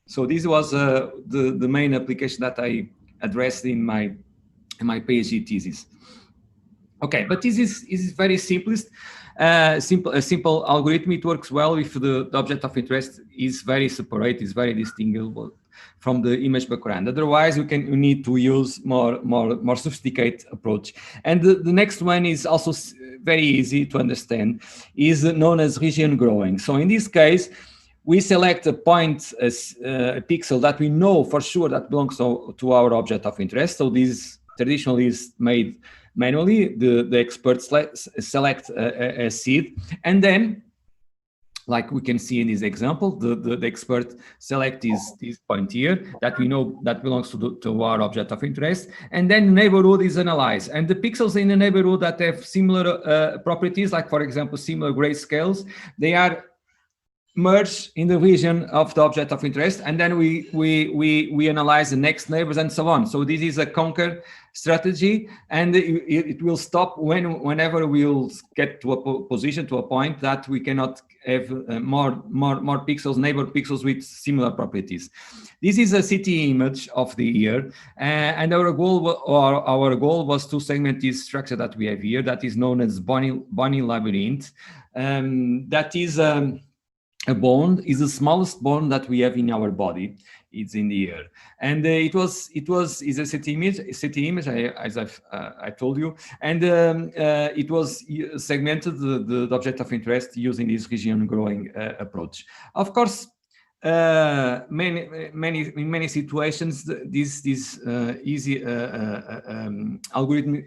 So this was the main application that I addressed in my PhD thesis. Okay, but this is very simplest, a simple algorithm. It works well if the object of interest is very separate, is very distinguishable from the image background. Otherwise, you need to use more sophisticated approach. And the next one is also very easy to understand, is known as region growing. So in this case, we select a point, a pixel that we know for sure that belongs to our object of interest. So this traditionally is made manually. The experts select a seed, and then, like we can see in this example, the expert select this point here that we know that belongs to our object of interest, and then neighborhood is analyzed. And the pixels in the neighborhood that have similar properties, like for example similar grayscales, they are merge in the region of the object of interest, and then we analyze the next neighbors and so on. So this is a conquer strategy, and it will stop whenever we'll get to a position, to a point that we cannot have more pixels, neighbor pixels with similar properties. This is a city image of the year, and our goal was to segment this structure that we have here, that is known as Bonny Labyrinth. That is a bone, is the smallest bone that we have in our body. It's in the ear, and it is a city image, as I told you, and it was segmented the object of interest using this region growing approach. Of course, in many situations, this easy algorithm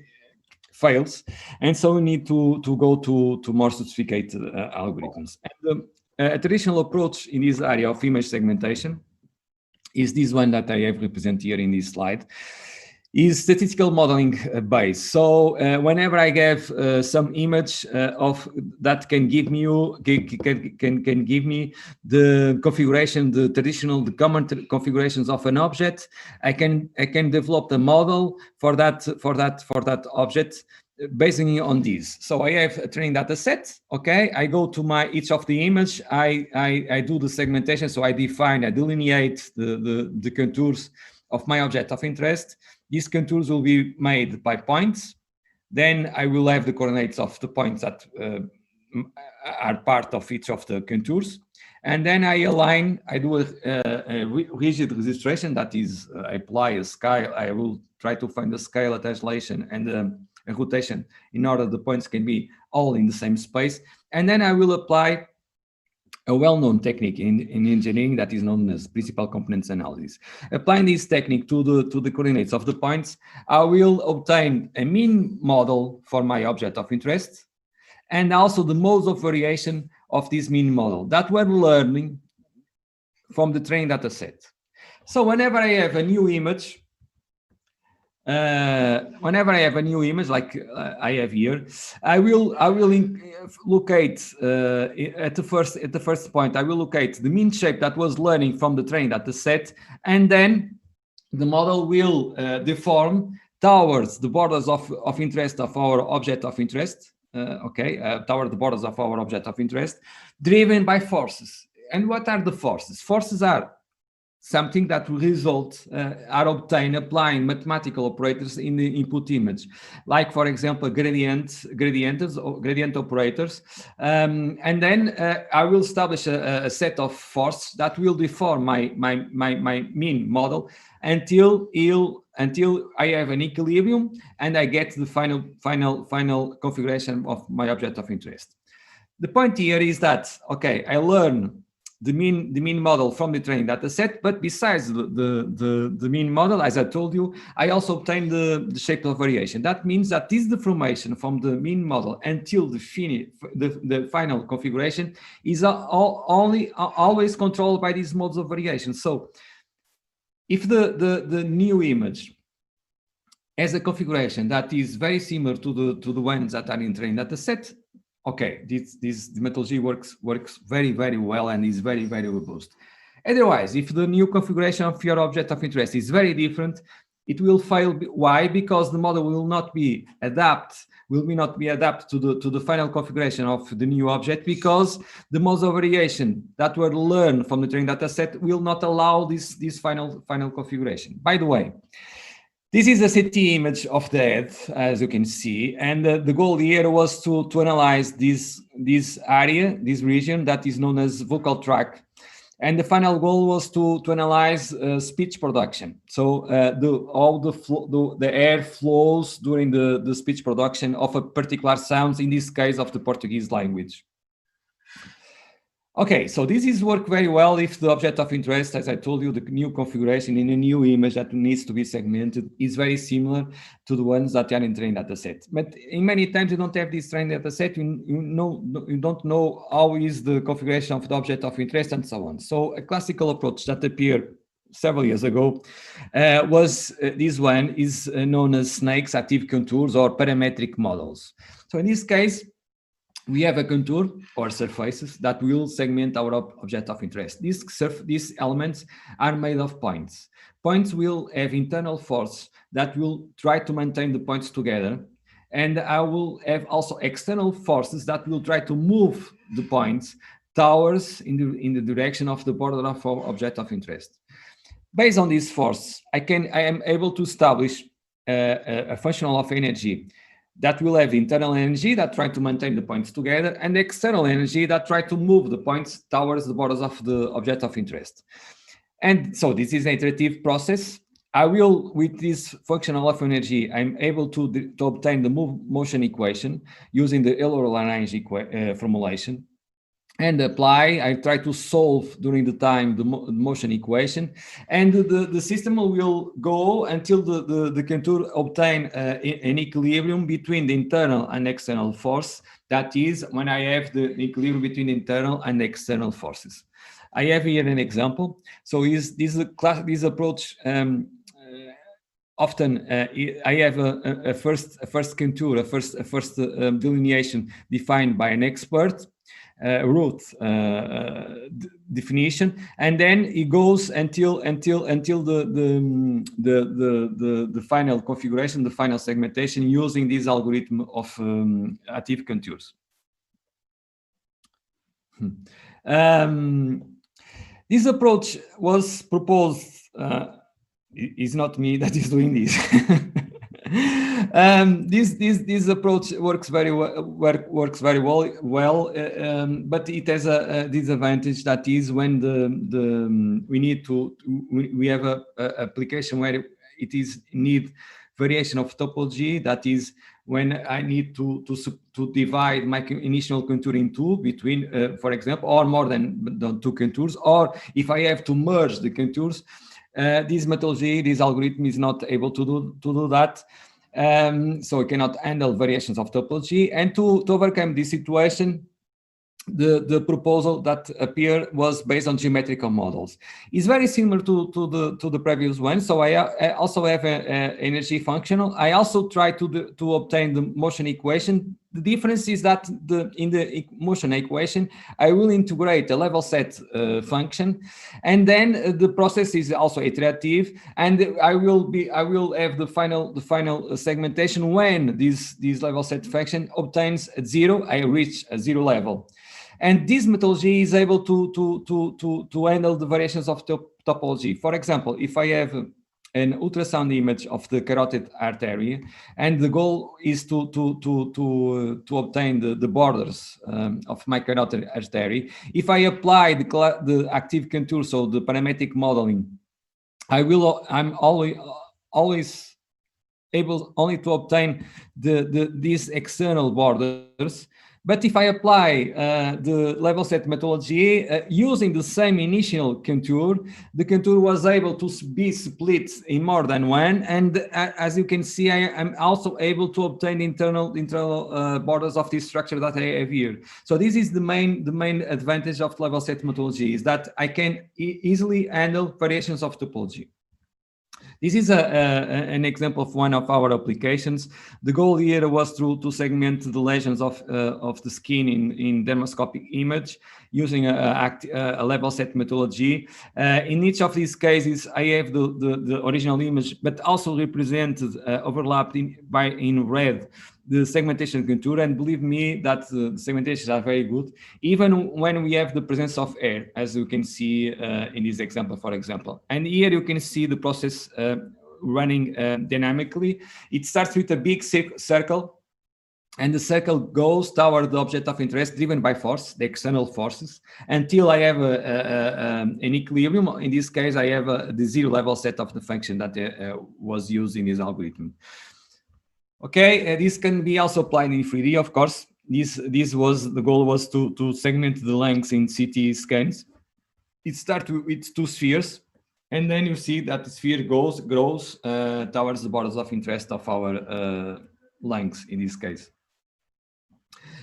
fails, and so we need to go to more sophisticated algorithms. And a traditional approach in this area of image segmentation is this one that I have represented here in this slide, is statistical modeling based. So whenever I give some image of that can give me the configuration, the common configurations of an object, I can develop a model for that object basing on this. So I have a training data set. Okay, I go to each of the image, I do the segmentation. So I delineate the contours of my object of interest. These contours will be made by points. Then I will have the coordinates of the points that are part of each of the contours. And then I do a rigid registration, that is, I apply a scale. I will try to find the scale, a translation, and a rotation in order the points can be all in the same space. And then I will apply a well-known technique in engineering that is known as principal components analysis. Applying this technique to the coordinates of the points, I will obtain a mean model for my object of interest, and also the modes of variation of this mean model that we're learning from the training data set. So whenever I have a new image, like I have here, I will locate at the first point. I will locate the mean shape that was learning from the training data set, and then the model will deform towards the borders of interest of our object of interest. Toward the borders of our object of interest, driven by forces. And what are the forces? Forces are something that will result, are obtained applying mathematical operators in the input image, like, for example, gradient operators. And then I will establish a set of forces that will deform my mean model until I have an equilibrium and I get the final configuration of my object of interest. The point here is that, okay, I learn the mean model from the training data set, but besides the mean model, as I told you, I also obtain the shape of variation. That means that this deformation from the mean model until the final configuration is always controlled by these modes of variation. So if the new image has a configuration that is very similar to the ones that are in training data set, okay, this methodology works very, very well and is very, very robust. Otherwise, if the new configuration of your object of interest is very different, it will fail. Why? Because the model will not be adapted to the final configuration of the new object, because the modes of variation that were learned from the training data set will not allow this final configuration. By the way, this is a CT image of the head, as you can see, and the goal here was to analyze this area, this region that is known as vocal tract, and the final goal was to analyze speech production. So the air flows during the speech production of a particular sound, in this case of the Portuguese language. Okay, so this is work very well if the object of interest, as I told you, the new configuration in a new image that needs to be segmented is very similar to the ones that are in training data set. But in many times you don't have this training data set, you don't know how is the configuration of the object of interest and so on. So a classical approach that appeared several years ago was this one is known as SNAKE's active contours or parametric models. So in this case, we have a contour or surfaces that will segment our object of interest. These elements are made of points. Points will have internal force that will try to maintain the points together. And I will have also external forces that will try to move the points towards in the direction of the border of our object of interest. Based on this force, I am able to establish a functional of energy that will have internal energy that try to maintain the points together and external energy that try to move the points towards the borders of the object of interest. And so this is an iterative process. I will, with this functional of energy, I'm able to obtain the motion equation using the Euler-Lagrange formulation. And apply, I try to solve during the time the motion equation, and the system will go until the contour obtain an equilibrium between the internal and external force. That is when I have the equilibrium between internal and external forces. I have here an example. So this approach often I have a first contour, a first delineation defined by an expert. Root definition, and then it goes until the final configuration, the final segmentation, using this algorithm of active contours. This approach was proposed. It's not me that is doing this. This approach works very well, but it has a disadvantage, that is when we have a application where it is need variation of topology. That is when I need to divide my initial contour in two between, for example, or more than two contours, or if I have to merge the contours, this methodology, this algorithm is not able to do that. So it cannot handle variations of topology. And to overcome this situation, the proposal that appeared was based on geometrical models. It's very similar to the previous one. So I also have an energy functional. I also try to obtain the motion equation. The difference is that in the motion equation, I will integrate a level set function, and then the process is also iterative, and I will have the final segmentation when this level set function obtains a zero. I reach a zero level. And this methodology is able to handle the variations of topology. For example, if I have an ultrasound image of the carotid artery, and the goal is to obtain the borders of my carotid artery, if I apply the active contour, so the parametric modeling, I'm always able only to obtain these external borders. But if I apply the level set methodology using the same initial contour, the contour was able to be split in more than one. And as you can see, I am also able to obtain internal borders of this structure that I have here. So this is the main advantage of level set methodology, is that I can easily handle variations of topology. This is an example of one of our applications. The goal here was to segment the lesions of the skin in dermoscopic image using a level set methodology. In each of these cases, I have the original image, but also represented overlapped in red the segmentation contour, and believe me that the segmentations are very good, even when we have the presence of air, as you can see in this example, for example. And here you can see the process running dynamically. It starts with a big circle, and the circle goes toward the object of interest driven by force, the external forces, until I have an equilibrium. In this case, I have the zero level set of the function that was used in this algorithm. Okay, this can be also applied in 3D, of course. The goal was to segment the lengths in CT scans. It starts with two spheres, and then you see that the sphere grows towards the borders of interest of our lengths in this case.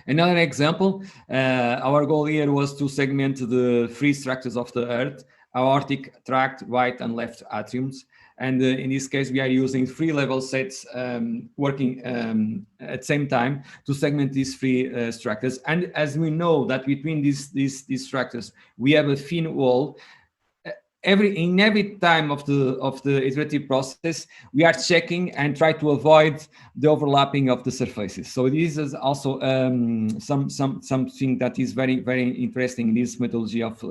Another example, our goal here was to segment the three structures of the Earth: aortic tract, right and left atriums. And in this case, we are using three level sets working at the same time to segment these three structures. And as we know that between these structures, we have a thin wall. In every time of the iterative process, we are checking and try to avoid the overlapping of the surfaces. So this is also something that is very, very interesting in this methodology of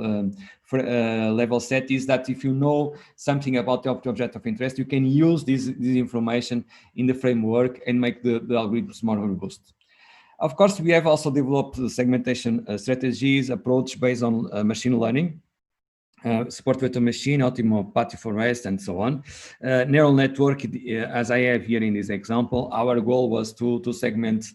level set, is that if you know something about the object of interest, you can use this information in the framework and make the algorithms more robust. Of course, we have also developed segmentation strategies approach based on machine learning. Support vector machine, optimal path for rest, and so on. Neural network, as I have here in this example, our goal was to segment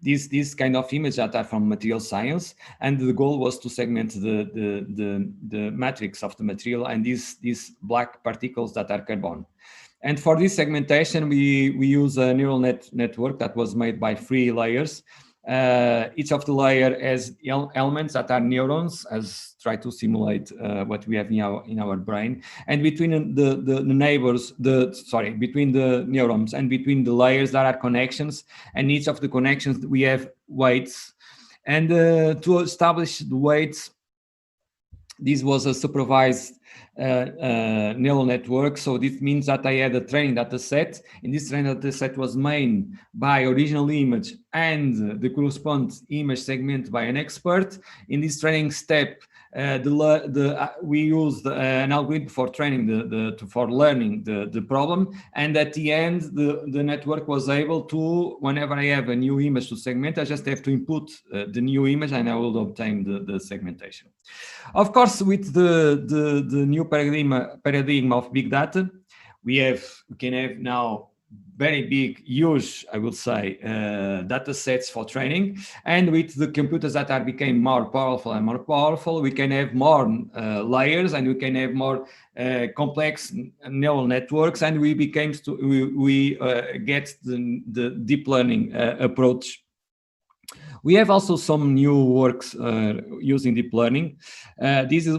these kind of images that are from material science, and the goal was to segment the matrix of the material and these black particles that are carbon. And for this segmentation, we use a neural network that was made by 3 layers. Each of the layer has elements that are neurons, as try to simulate what we have in our brain. And between the neighbors, between the neurons and between the layers, there are connections. And each of the connections, we have weights. And to establish the weights, this was a supervised neural network. So this means that I had a training data set, and this training data set was made by original image and the corresponding image segment by an expert. In this training step, we used an algorithm for training for learning the problem, and at the end the network was able to, whenever I have a new image to segment, I just have to input the new image and I will obtain the segmentation. Of course, with the new paradigm of big data, we can have now very big, huge, I will say, data sets for training. And with the computers that are became more powerful and more powerful, we can have more layers, and we can have more complex neural networks, and we get the deep learning approach. We have also some new works using deep learning. This is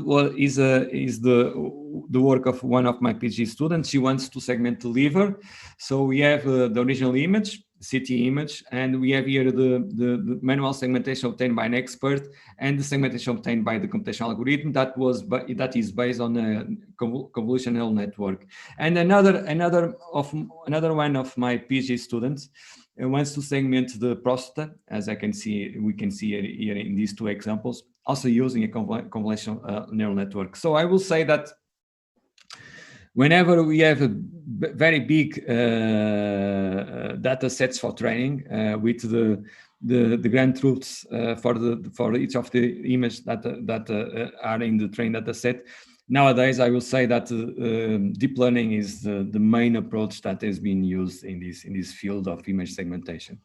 the work of one of my PhD students. She wants to segment the liver. So we have the original image, CT image, and we have here the manual segmentation obtained by an expert and the segmentation obtained by the computational algorithm that is based on a convolutional network. And another one of my PhD students wants to segment the prostate, as we can see here in these two examples, also using a convolutional neural network. So I will say that whenever we have a very big data sets for training with the grand truths for each of the images that are in the trained data set, nowadays I will say that deep learning is the main approach that has been used in this field of image segmentation.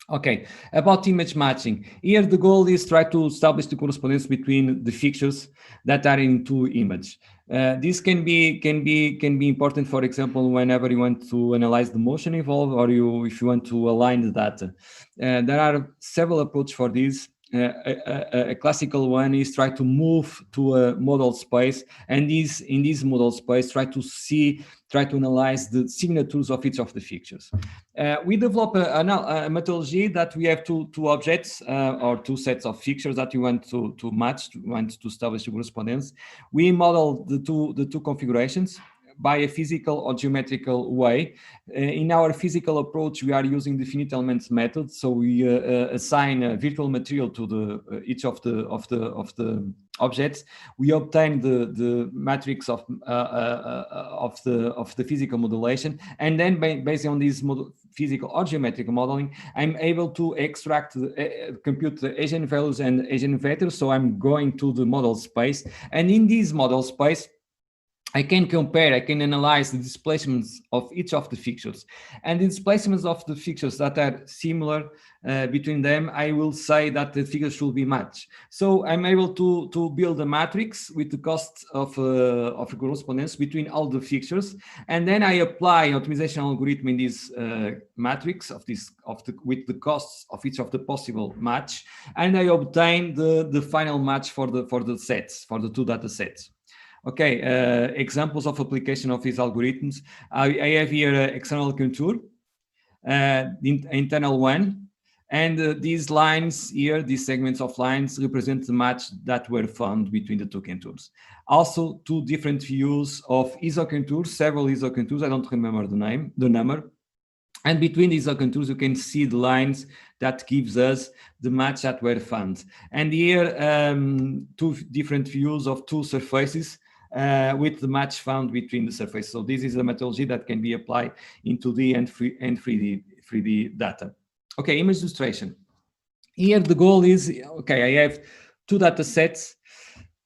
Okay, about image matching. Here the goal is try to establish the correspondence between the features that are in two images. This can be important, for example, whenever you want to analyze the motion involved, or if you want to align the data. There are several approaches for this. A classical one is try to move to a model space, and in this model space try to analyze the signatures of each of the features. We develop a methodology that we have two objects or two sets of features that you want to match, want to establish a correspondence. We model the two configurations by a physical or geometrical way. In our physical approach, we are using the finite elements method. So we assign a virtual material to each of the objects. We obtain the matrix of the physical modulation, and then based on this physical or geometrical modeling, I'm able to extract, compute the eigenvalues and eigenvectors. So I'm going to the model space, and in this model space, I can compare, I can analyze the displacements of each of the features. And the displacements of the features that are similar between them, I will say that the figures should be matched. So I'm able to build a matrix with the cost of correspondence between all the features. And then I apply optimization algorithm in this matrix with the costs of each of the possible match. And I obtain the final match for the sets, for the two data sets. Okay, examples of application of these algorithms. I have here an external contour, the internal one, and these lines here, these segments of lines represent the match that were found between the two contours. Also, two different views of isocontours, several isocontours, I don't remember the number. And between these isocontours, you can see the lines that gives us the match that were found. And here, two different views of two surfaces with the match found between the surfaces. So this is a methodology that can be applied in 2D and 3D data. Okay, image illustration. Here the goal is, okay, I have two data sets,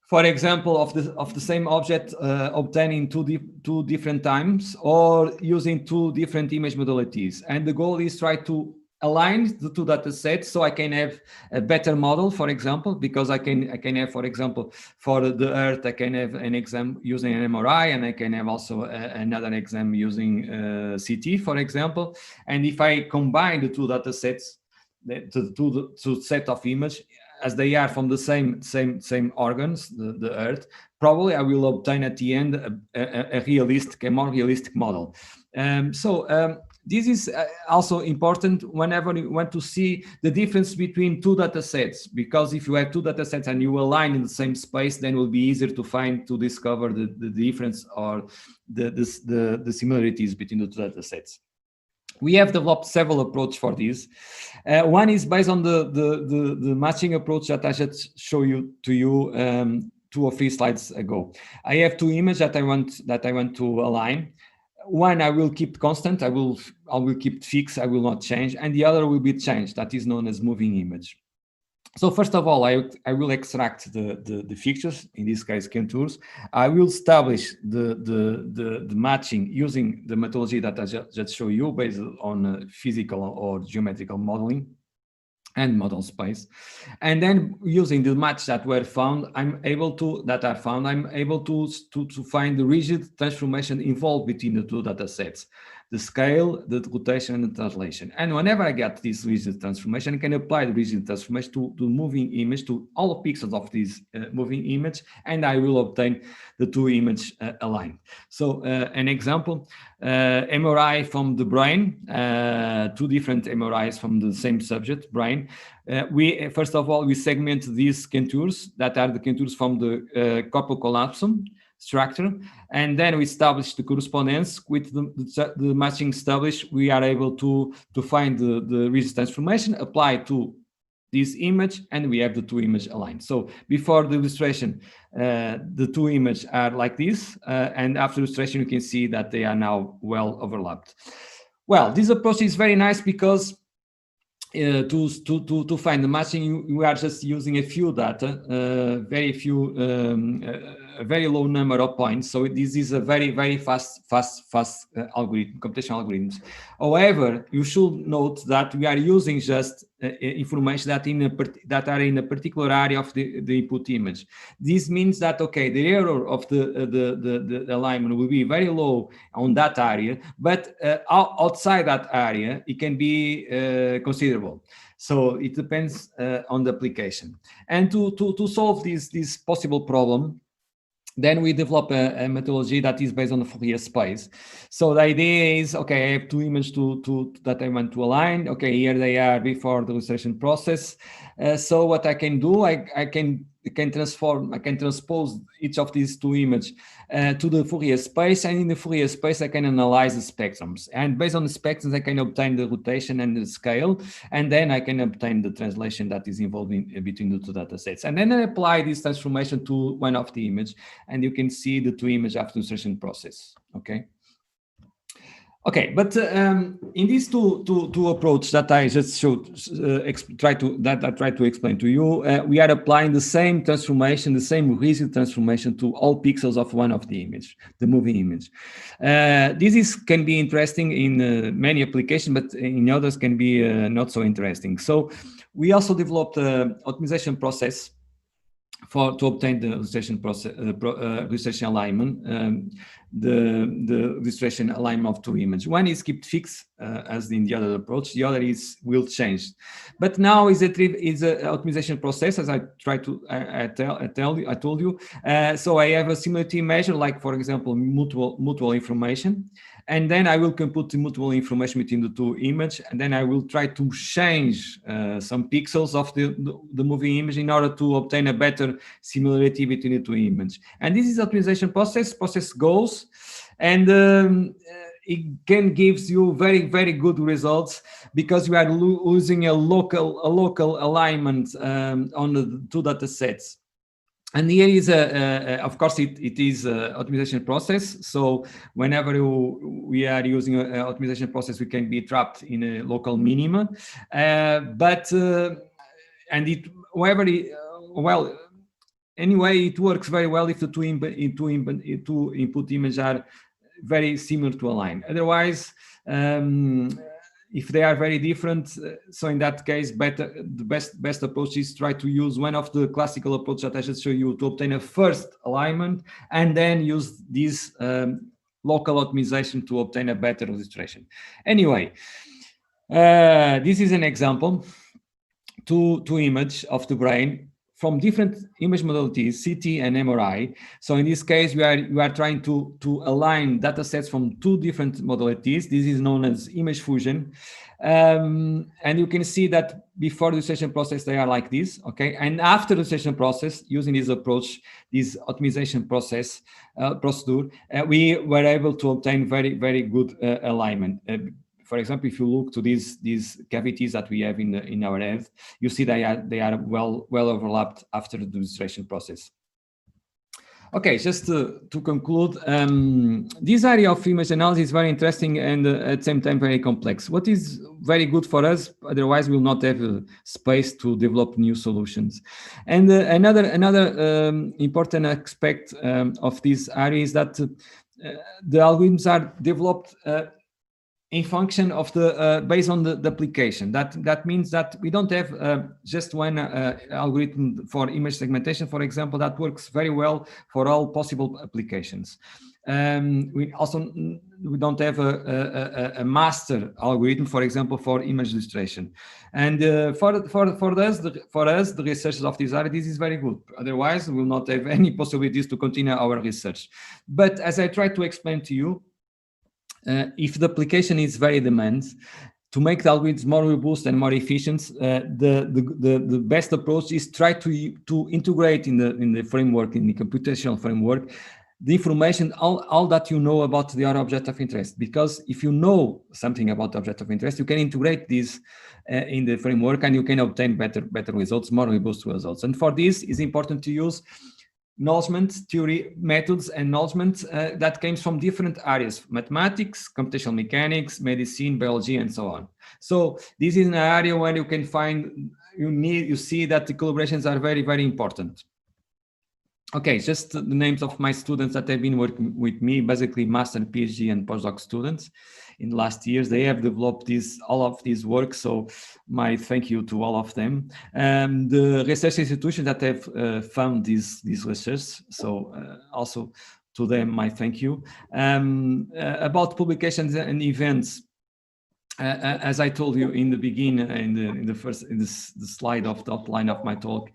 for example, of the same object obtaining two different times, or using two different image modalities. And the goal is try to align the two data sets so I can have a better model, for example, because I can have, for example, for the Earth, I can have an exam using an MRI, and I can have also another exam using CT, for example. And if I combine the two data sets, the two set of image, as they are from the same organs, the Earth, probably I will obtain at the end a more realistic model. This is also important whenever you want to see the difference between two data sets, because if you have two data sets and you align in the same space, then it will be easier to discover the difference or the similarities between the two data sets. We have developed several approaches for this. One is based on the matching approach that I just showed to you 2 or 3 slides ago. I have two images that I want to align. One I will keep constant, I will keep fixed, I will not change, and the other will be changed. That is known as moving image. So first of all, I will extract the fixtures, in this case contours. I will establish the matching using the methodology that I just showed you based on physical or geometrical modeling and model space. And then using the match that were found, I'm able to find the rigid transformation involved between the two data sets, the scale, the rotation, and the translation. And whenever I get this rigid transformation, I can apply the rigid transformation to the moving image, to all the pixels of this moving image, and I will obtain the two images aligned. So an example, MRI from the brain, two different MRIs from the same subject, brain. We first of all, we segment these contours that are the contours from the corpus callosum structure, and then we establish the correspondence with the matching established. We are able to find the rigid transformation, apply to this image, and we have the two images aligned. So before the illustration, the two images are like this, and after illustration, you can see that they are now well overlapped. Well, this approach is very nice because to find the matching, we are just using a few data, very few, a very low number of points. So this is a very fast algorithm, computational algorithms. However, you should note that we are using just information that are in a particular area of the input image. This means that, okay, the error of the alignment will be very low on that area, but outside that area, it can be considerable. So it depends on the application. And to solve this possible problem, then we develop a methodology that is based on the Fourier space. So the idea is, okay, I have two images that I want to align. Okay, here they are before the illustration process. So what I can do, I can transpose each of these two images to the Fourier space, and in the Fourier space I can analyze the spectrums, and based on the spectrums I can obtain the rotation and the scale, and then I can obtain the translation that is involved in between the two data sets, and then I apply this transformation to one of the image, and you can see the two images after the illustration process. Okay, but in these two approach that I just showed, try to explain to you, we are applying the same transformation, the same rigid transformation to all pixels of one of the image, the moving image. This can be interesting in many applications, but in others can be not so interesting. So we also developed an optimization process to obtain the illustration process, illustration alignment, the illustration alignment of two images. One is kept fixed as in the other approach. The other will change. But now is an optimization process, as I told you. So I have a similarity measure, like for example, mutual information. And then I will compute the mutual information between the two images, and then I will try to change some pixels of the moving image in order to obtain a better similarity between the two images. And this is optimization process goes, and it can gives you very good results because you are using a local alignment on the two data sets. And here is of course, it is an optimization process. So whenever we are using an optimization process, we can be trapped in a local minima. Anyway, it works very well if the two input images are very similar to align. Otherwise, if they are very different, so in that case, the best approach is try to use one of the classical approach that I should show you to obtain a first alignment, and then use this local optimization to obtain a better illustration. Anyway, this is an example, two images of the brain from different image modalities, CT and MRI. So in this case, we are trying to align data sets from two different modalities. This is known as image fusion. And you can see that before the illustration process, they are like this, okay? And after the illustration process, using this approach, this optimization procedure, we were able to obtain very good alignment. For example, if you look to these cavities that we have in our head, you see they are well overlapped after the illustration process. Okay, just to conclude, this area of image analysis is very interesting and at the same time very complex. What is very good for us, otherwise we'll not have space to develop new solutions. And another important aspect of this area is that the algorithms are developed in function of the based on the application. That means that we don't have just one algorithm for image segmentation, for example, that works very well for all possible applications. We don't have a master algorithm, for example, for image illustration. And for us, the researchers of this area, this is very good. Otherwise, we will not have any possibilities to continue our research. But as I try to explain to you, if the application is very demanding, to make the algorithms more robust and more efficient, the best approach is try to integrate in the framework, in the computational framework, the information, all that you know about your object of interest. Because if you know something about the object of interest, you can integrate this in the framework and you can obtain better results, more robust results. And for this, it's important to use knowledge theory methods and knowledge that came from different areas: mathematics, computational mechanics, medicine, biology, and so on. So this is an area where you can find, you see that the collaborations are very, very important. Okay, just the names of my students that have been working with me, basically master, PhD, and postdoc students in the last years. They have developed all of these work, so my thank you to all of them. The research institutions that have found these research, so also to them my thank you. About publications and events, as I told you in the beginning, in the slide of the outline of my talk,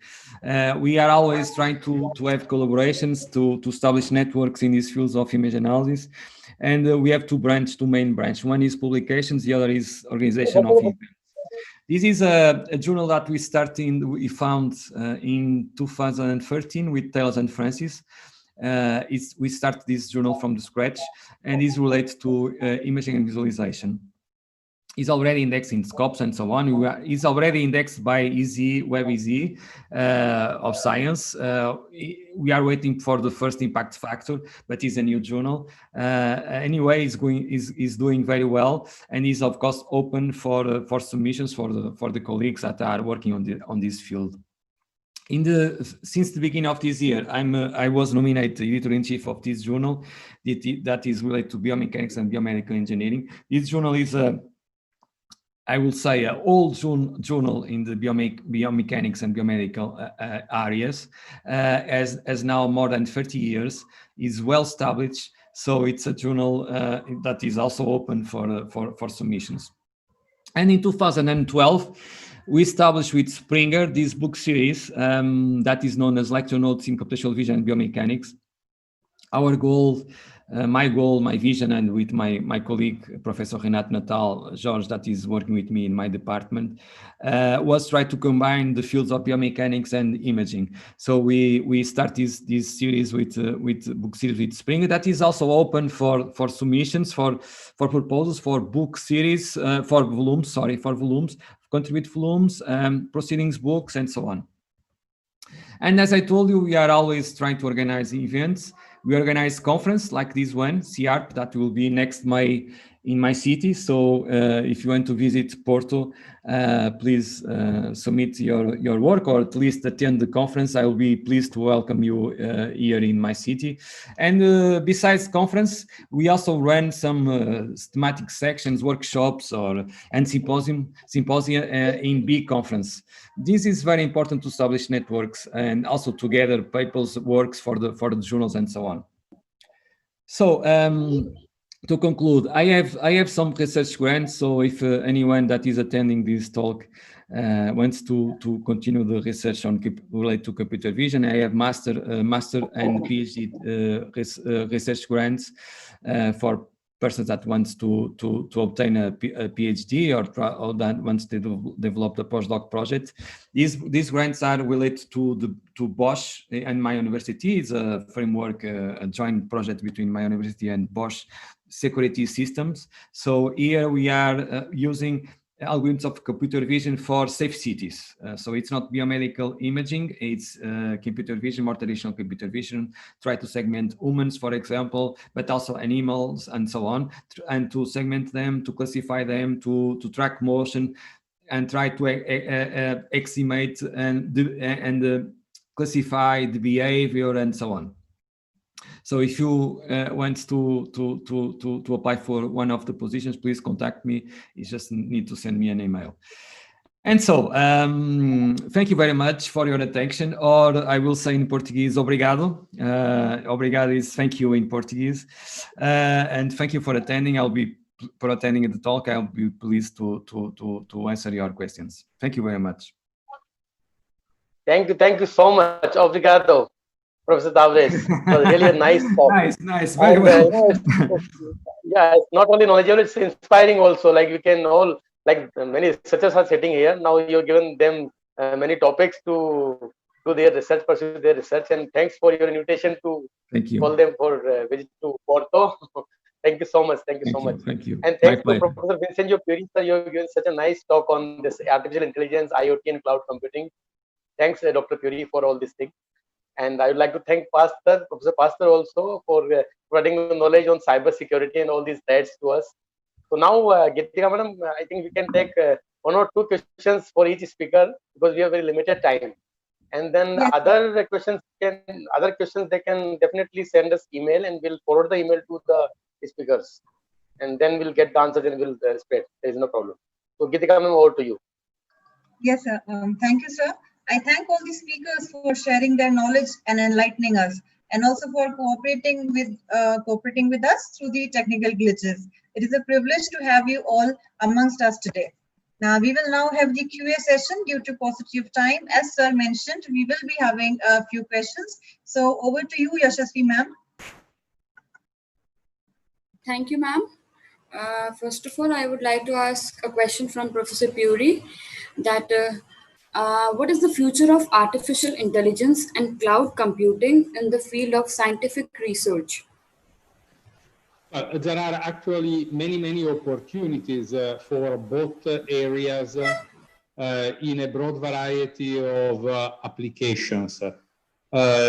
we are always trying to have collaborations to establish networks in these fields of image analysis, and we have two main branches. One is publications, the other is organization of events. This is a journal that we found in 2013 with Tails and Francis. We started this journal from the scratch, and is related to imaging and visualization. Is already indexed in Scopus and so on. Is already indexed by WebEZ of Science. We are waiting for the first impact factor, but it's a new journal. Anyway, is doing very well, and is of course open for submissions for the colleagues that are working on this field. Since the beginning of this year, I was nominated editor-in-chief of this journal that is related to biomechanics and biomedical engineering. This journal is I will say an old journal in the biomechanics and biomedical areas, as now more than 30 years, is well established. So it's a journal that is also open for submissions. And in 2012, we established with Springer this book series that is known as Lecture Notes in Computational Vision and Biomechanics. Our goal, my vision, and with my colleague, Professor Renato Natal, George, that is working with me in my department, was try to combine the fields of biomechanics and imaging. So we start this series with book series with Springer that is also open for submissions, for proposals, for book series, for volumes, contribute volumes, proceedings books, and so on. And as I told you, we are always trying to organize events. We organize conference like this one, CRP, that will be next May in my city. So if you want to visit Porto, please submit your work, or at least attend the conference. I will be pleased to welcome you here in my city. And besides conference, we also run some thematic sections, workshops, and symposia in big conference. This is very important to establish networks and also to gather people's works for the journals and so on. So to conclude, I have some research grants. So if anyone that is attending this talk wants to continue the research related to computer vision, I have master and PhD research grants for persons that wants to obtain a PhD or that wants to develop the postdoc project. These grants are related to Bosch and my university. It's a framework, a joint project between my university and Bosch security systems. So here we are using algorithms of computer vision for safe cities. So it's not biomedical imaging, it's computer vision, more traditional computer vision, try to segment humans, for example, but also animals and so on, and to segment them, to classify them, to track motion, and try to estimate and classify the behavior and so on. So if you want to apply for one of the positions, please contact me. You just need to send me an email. And so, thank you very much for your attention, or I will say in Portuguese, obrigado. Obrigado is thank you in Portuguese. And thank you for attending. For attending the talk. I'll be pleased to answer your questions. Thank you very much. Thank you so much. Obrigado, Professor Tavares. It was really a nice talk. Nice, very well. It's not only knowledgeable, it's inspiring also. Like we can all, like many researchers are sitting here now. You've given them many topics to do their research, pursue their research, and thanks for your invitation to call them for visit to Porto. Thank you so much. Thank you so much. Thank you. And thanks to Professor Vincenzo Puri, sir. You've given such a nice talk on this artificial intelligence, IoT, and cloud computing. Thanks, Dr. Puri, for all these things. And I would like to thank Professor Pastor also for providing knowledge on cyber security and all these threats to us. So now, Geetika Madam, I think we can take one or two questions for each speaker because we have very limited time. And then other questions they can definitely send us email, and we'll forward the email to the speakers, and then we'll get the answers and we'll spread. There is no problem. So Geetika Madam, over to you. Yes, sir. Thank you, sir. I thank all the speakers for sharing their knowledge and enlightening us, and also for cooperating with us through the technical glitches. It is a privilege to have you all amongst us today. Now, we will now have the QA session due to paucity of time. As sir mentioned, we will be having a few questions. So over to you, Yashasvi ma'am. Thank you, ma'am. First of all, I would like to ask a question from Professor Puri that what is the future of artificial intelligence and cloud computing in the field of scientific research? There are actually many opportunities for both areas in a broad variety of applications.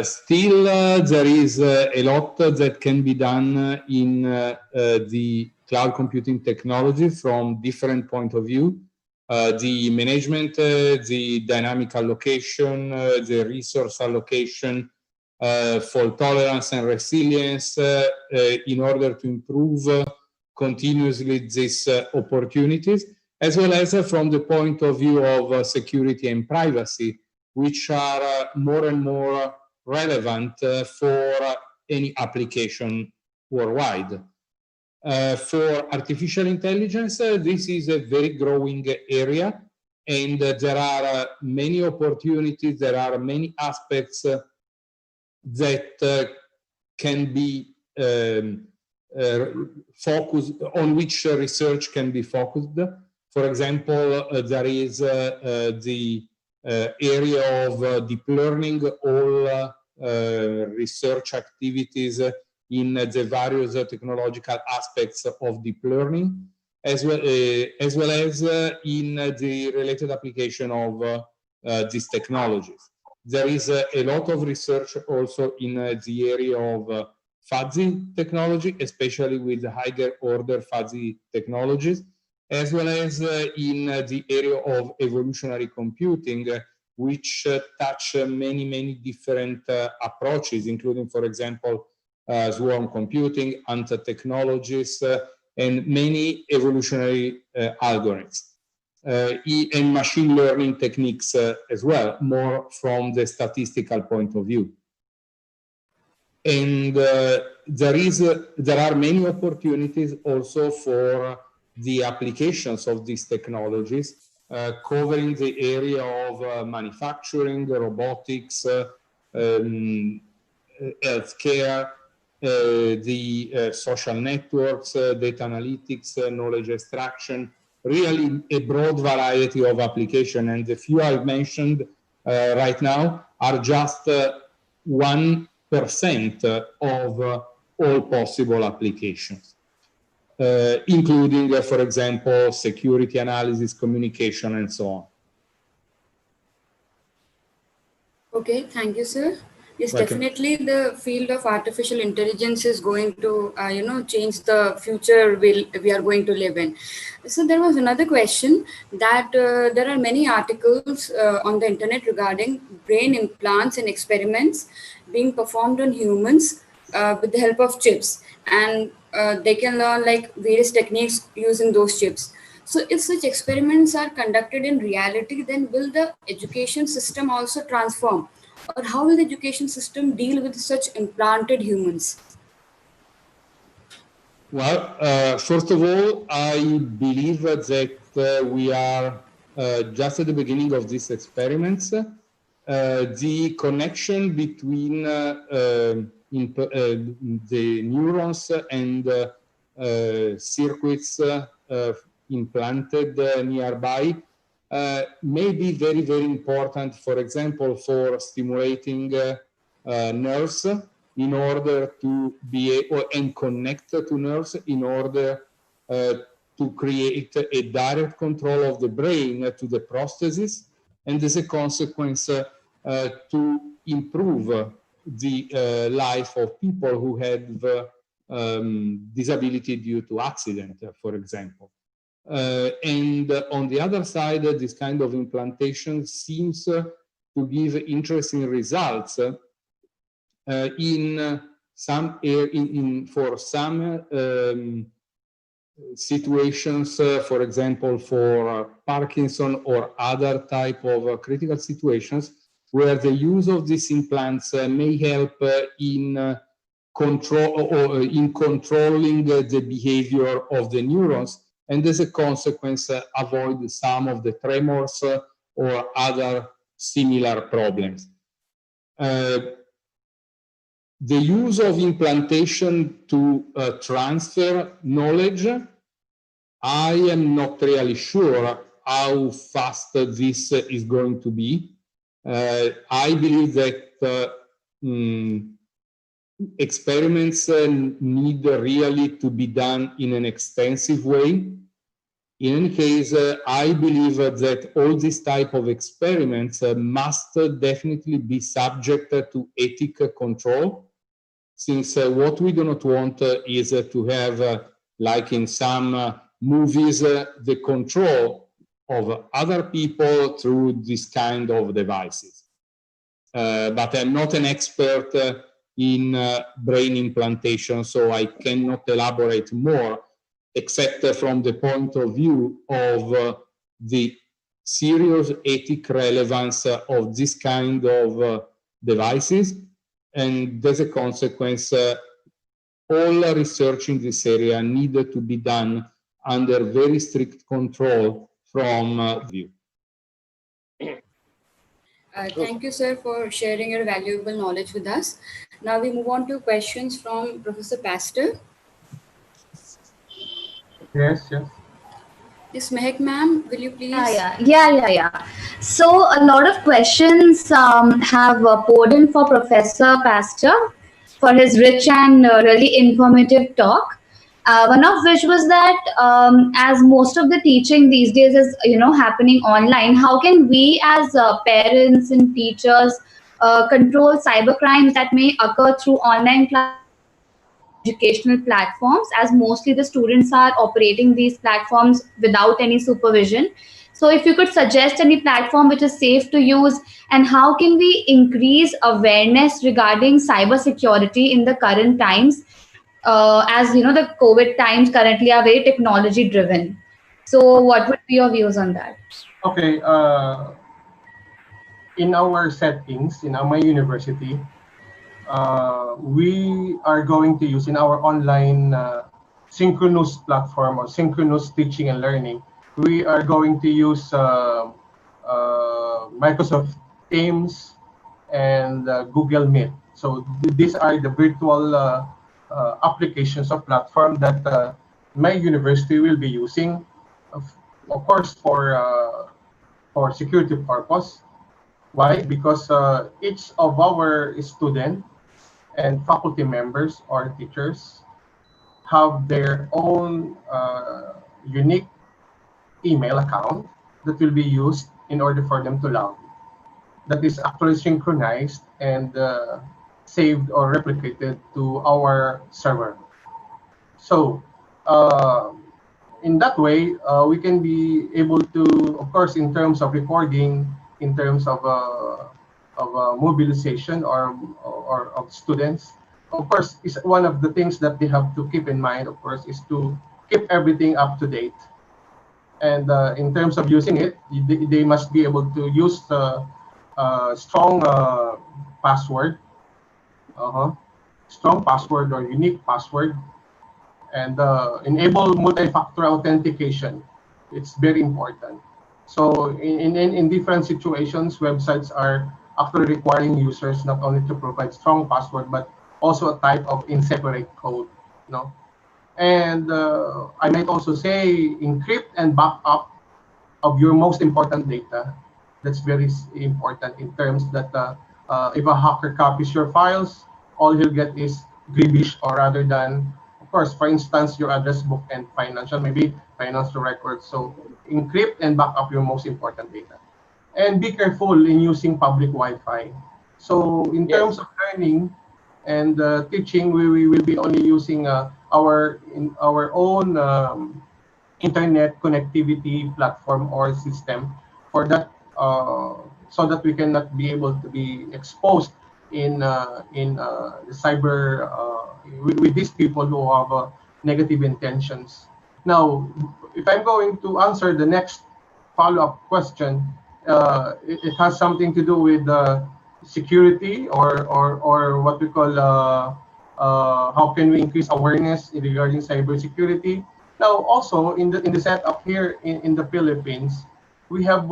Still, there is a lot that can be done in the cloud computing technology from different point of view. The management, the dynamic allocation, the resource allocation, fault tolerance and resilience in order to improve continuously these opportunities, as well as from the point of view of security and privacy, which are more and more relevant for any application worldwide. For artificial intelligence, this is a very growing area, and there are many opportunities, there are many aspects that can be focused, on which research can be focused. For example, there is the area of deep learning, all research activities in the various technological aspects of deep learning, as well as in the related application of these technologies. There is a lot of research also in the area of fuzzy technology, especially with higher order fuzzy technologies, as well as in the area of evolutionary computing, which touch many different approaches, including, for example, swarm computing, ANTA technologies, and many evolutionary algorithms. And machine learning techniques as well, more from the statistical point of view. And there are many opportunities also for the applications of these technologies, covering the area of manufacturing, robotics, healthcare, the social networks, data analytics, knowledge extraction, really a broad variety of application. And the few I've mentioned right now are just 1% of all possible applications. including, for example, security analysis, communication, and so on. Okay, thank you, sir. Yes, Welcome. definitely the field of artificial intelligence is going to, change the future we are going to live in. So there was another question that there are many articles on the internet regarding brain implants and experiments being performed on humans with the help of chips, and they can learn like various techniques using those chips. So if such experiments are conducted in reality, then will the education system also transform? Or how will the education system deal with such implanted humans? Well, first of all, I believe that we are just at the beginning of these experiments. The connection between the neurons and circuits implanted nearby may be very, very important, for example, for stimulating nerves in order to be able and connect to nerves in order to create a direct control of the brain to the prosthesis, and as a consequence to improve the life of people who have disability due to accident, for example. And on the other side, this kind of implantation seems to give interesting results in some for some situations, for example, for Parkinson or other type of critical situations, where the use of these implants may help in control or in controlling the behavior of the neurons, and as a consequence avoid some of the tremors or other similar problems. The use of implantation to transfer knowledge, I am not really sure how fast this is going to be. I believe that experiments need really to be done in an extensive way. In any case, I believe that all these type of experiments must definitely be subject to ethical control, since what we do not want is to have, like in some movies, the control of other people through this kind of devices. But I'm not an expert in brain implantation, so I cannot elaborate more, except from the point of view of the serious ethic relevance of this kind of devices. And as a consequence, all research in this area needed to be done under very strict control from view. Thank you, sir, for sharing your valuable knowledge with us. Now we move on to questions from Professor Pastor. Yes, yes. Yes, Mehak ma'am, will you please? Yeah. So a lot of questions have poured in for Professor Pastor for his rich and really informative talk. One of which was that as most of the teaching these days is happening online, how can we as parents and teachers control cybercrimes that may occur through online classes or educational platforms, as mostly the students are operating these platforms without any supervision? So if you could suggest any platform which is safe to use, and how can we increase awareness regarding cybersecurity in the current times, as the COVID times currently are very technology driven. So what would be your views on that? Okay, in our settings, in my university, we are going to use in our online synchronous platform or synchronous teaching and learning. We are going to use Microsoft Teams and Google Meet. So these are the virtual applications or platform that my university will be using, of course, for security purpose. Why? Because each of our student and faculty members or teachers have their own unique email account that will be used in order for them to log. That is actually synchronized and saved or replicated to our server. So in that way, we can be able to, of course, in terms of recording, in terms of mobilization or of students, of course, is one of the things that they have to keep in mind. Of course, is to keep everything up to date. And in terms of using it, they must be able to use the strong password, strong password or unique password, and enable multi-factor authentication. It's very important. So in different situations, websites are actually requiring users not only to provide strong password, but also a type of in-separate code. And I might also say encrypt and back up of your most important data. That's very important in terms that if a hacker copies your files, all he'll get is Gribish, or rather than, of course, for instance, your address book and maybe financial records. So encrypt and back up your most important data. And be careful in using public Wi-Fi. So in terms of learning and teaching, we will be only using our own internet connectivity platform or system for that, so that we cannot be able to be exposed in the cyber with these people who have negative intentions. Now, if I'm going to answer the next follow-up question, it has something to do with security or what we call how can we increase awareness regarding cybersecurity. Now, also in the setup here in the Philippines, we have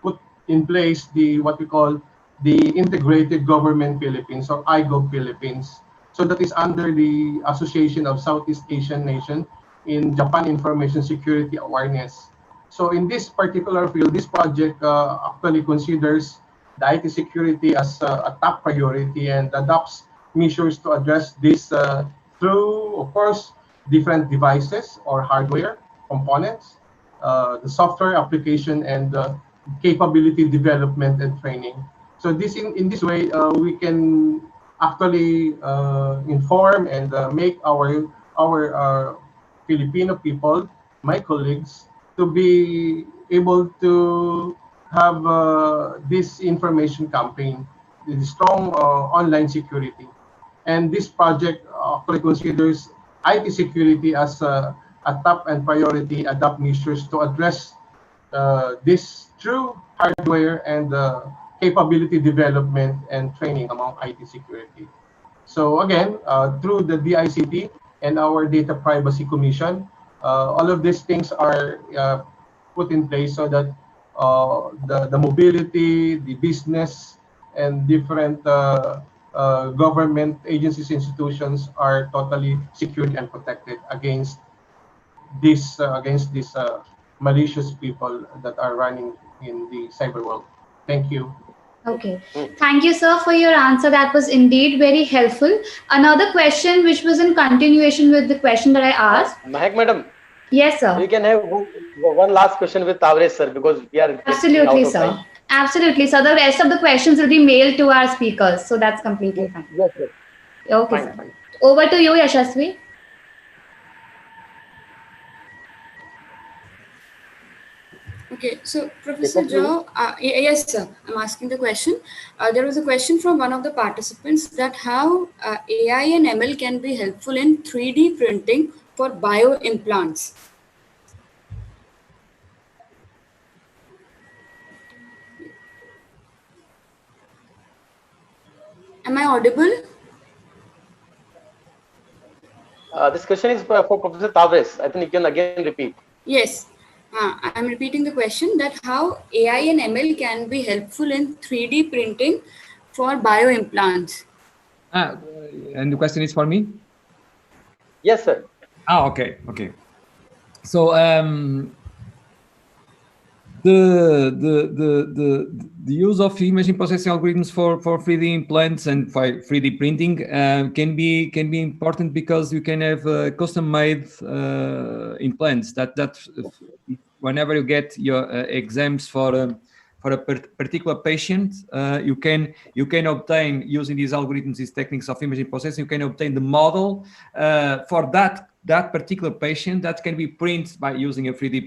put in place what we call the Integrated Government Philippines, or IGOV Philippines. So that is under the Association of Southeast Asian Nations in Japan Information Security Awareness. So in this particular field, this project actually considers the IT security as a top priority and adopts measures to address this through, of course, different devices or hardware components, the software application, and capability development and training. So this in this way, we can actually inform and make our Filipino people, my colleagues, to be able to have this information campaign, the strong online security. And this project actually considers IT security as a top and priority adopt measures to address this through hardware and capability development and training among IT security. So again, through the DICT and our Data Privacy Commission, all of these things are put in place so that the mobility, the business, and different government agencies, institutions are totally secured and protected against these malicious people that are running in the cyber world. Thank you. Okay. Thank you, sir, for your answer. That was indeed very helpful. Another question, which was in continuation with the question that I asked. Mahek madam. Yes, sir. We can have one last question with Tavre sir, because we are absolutely, out of sir. time. Absolutely, sir. The rest of the questions will be mailed to our speakers, so that's completely fine. Yes, sir. Okay, fine, sir. Fine. Over to you, Yashasvi. Okay, so Professor Jha, yes, sir. I'm asking the question. There was a question from one of the participants that how AI and ML can be helpful in 3D printing for bioimplants. Am I audible? This question is for Professor Tavres. I think you can again repeat. Yes. I'm repeating the question that how AI and ML can be helpful in 3D printing for bioimplants. And the question is for me? Yes, sir. Okay. So the use of imaging processing algorithms for 3D implants and for 3D printing can be important because you can have custom-made implants that whenever you get your exams for a particular patient, you can obtain, using these algorithms, these techniques of imaging processing, you can obtain the model for that particular patient that can be printed by using a 3D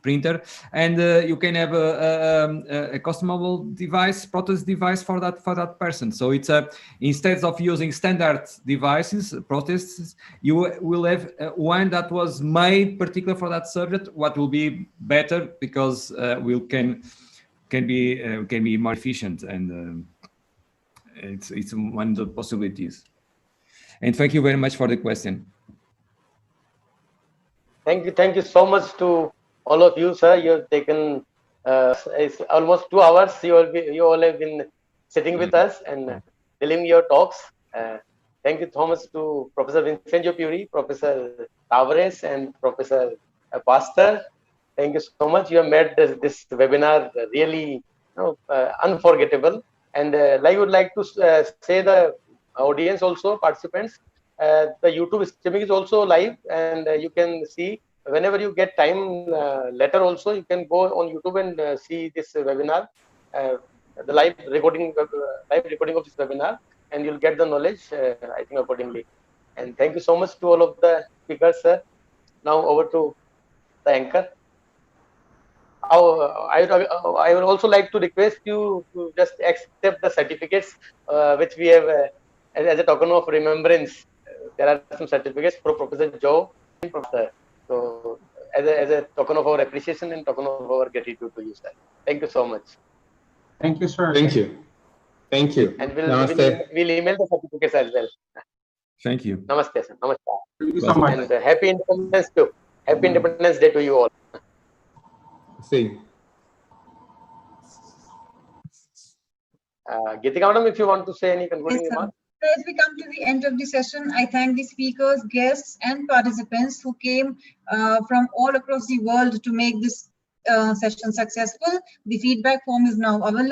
printer, and you can have a customizable device, prosthesis device for that person. So it's instead of using standard devices, prostheses, you will have one that was made particular for that subject. What will be better because can be more efficient, and it's one of the possibilities. And thank you very much for the question. Thank you so much to all of you, sir. You have taken it's almost 2 hours. You all have been sitting with us and delivering your talks. Thank you, Thomas, to Professor Vincenzo Puri, Professor Tavares, and Professor Pastor. Thank you so much. You have made this webinar really unforgettable. And I would like to say the audience also, participants, the YouTube streaming is also live, and you can see whenever you get time later also, you can go on YouTube and see this webinar, the live recording of this webinar, and you'll get the knowledge, I think, accordingly. And thank you so much to all of the speakers, sir. Now over to the anchor. I would also like to request you to just accept the certificates which we have as a token of remembrance. There are some certificates for Professor Joe and Professor. So as a token of our appreciation and token of our gratitude to you, sir. Thank you so much. Thank you, sir. Thank you. Thank you. And we'll email the certificates as well. Thank you. Namaste, sir. Namaste. Thank you so much. And happy Independence Day. Happy Independence Day to you all. See. Geetika Madam, if you want to say any concluding remarks. As we come to the end of the session, I thank the speakers, guests, and participants who came from all across the world to make this session successful. The feedback form is now available.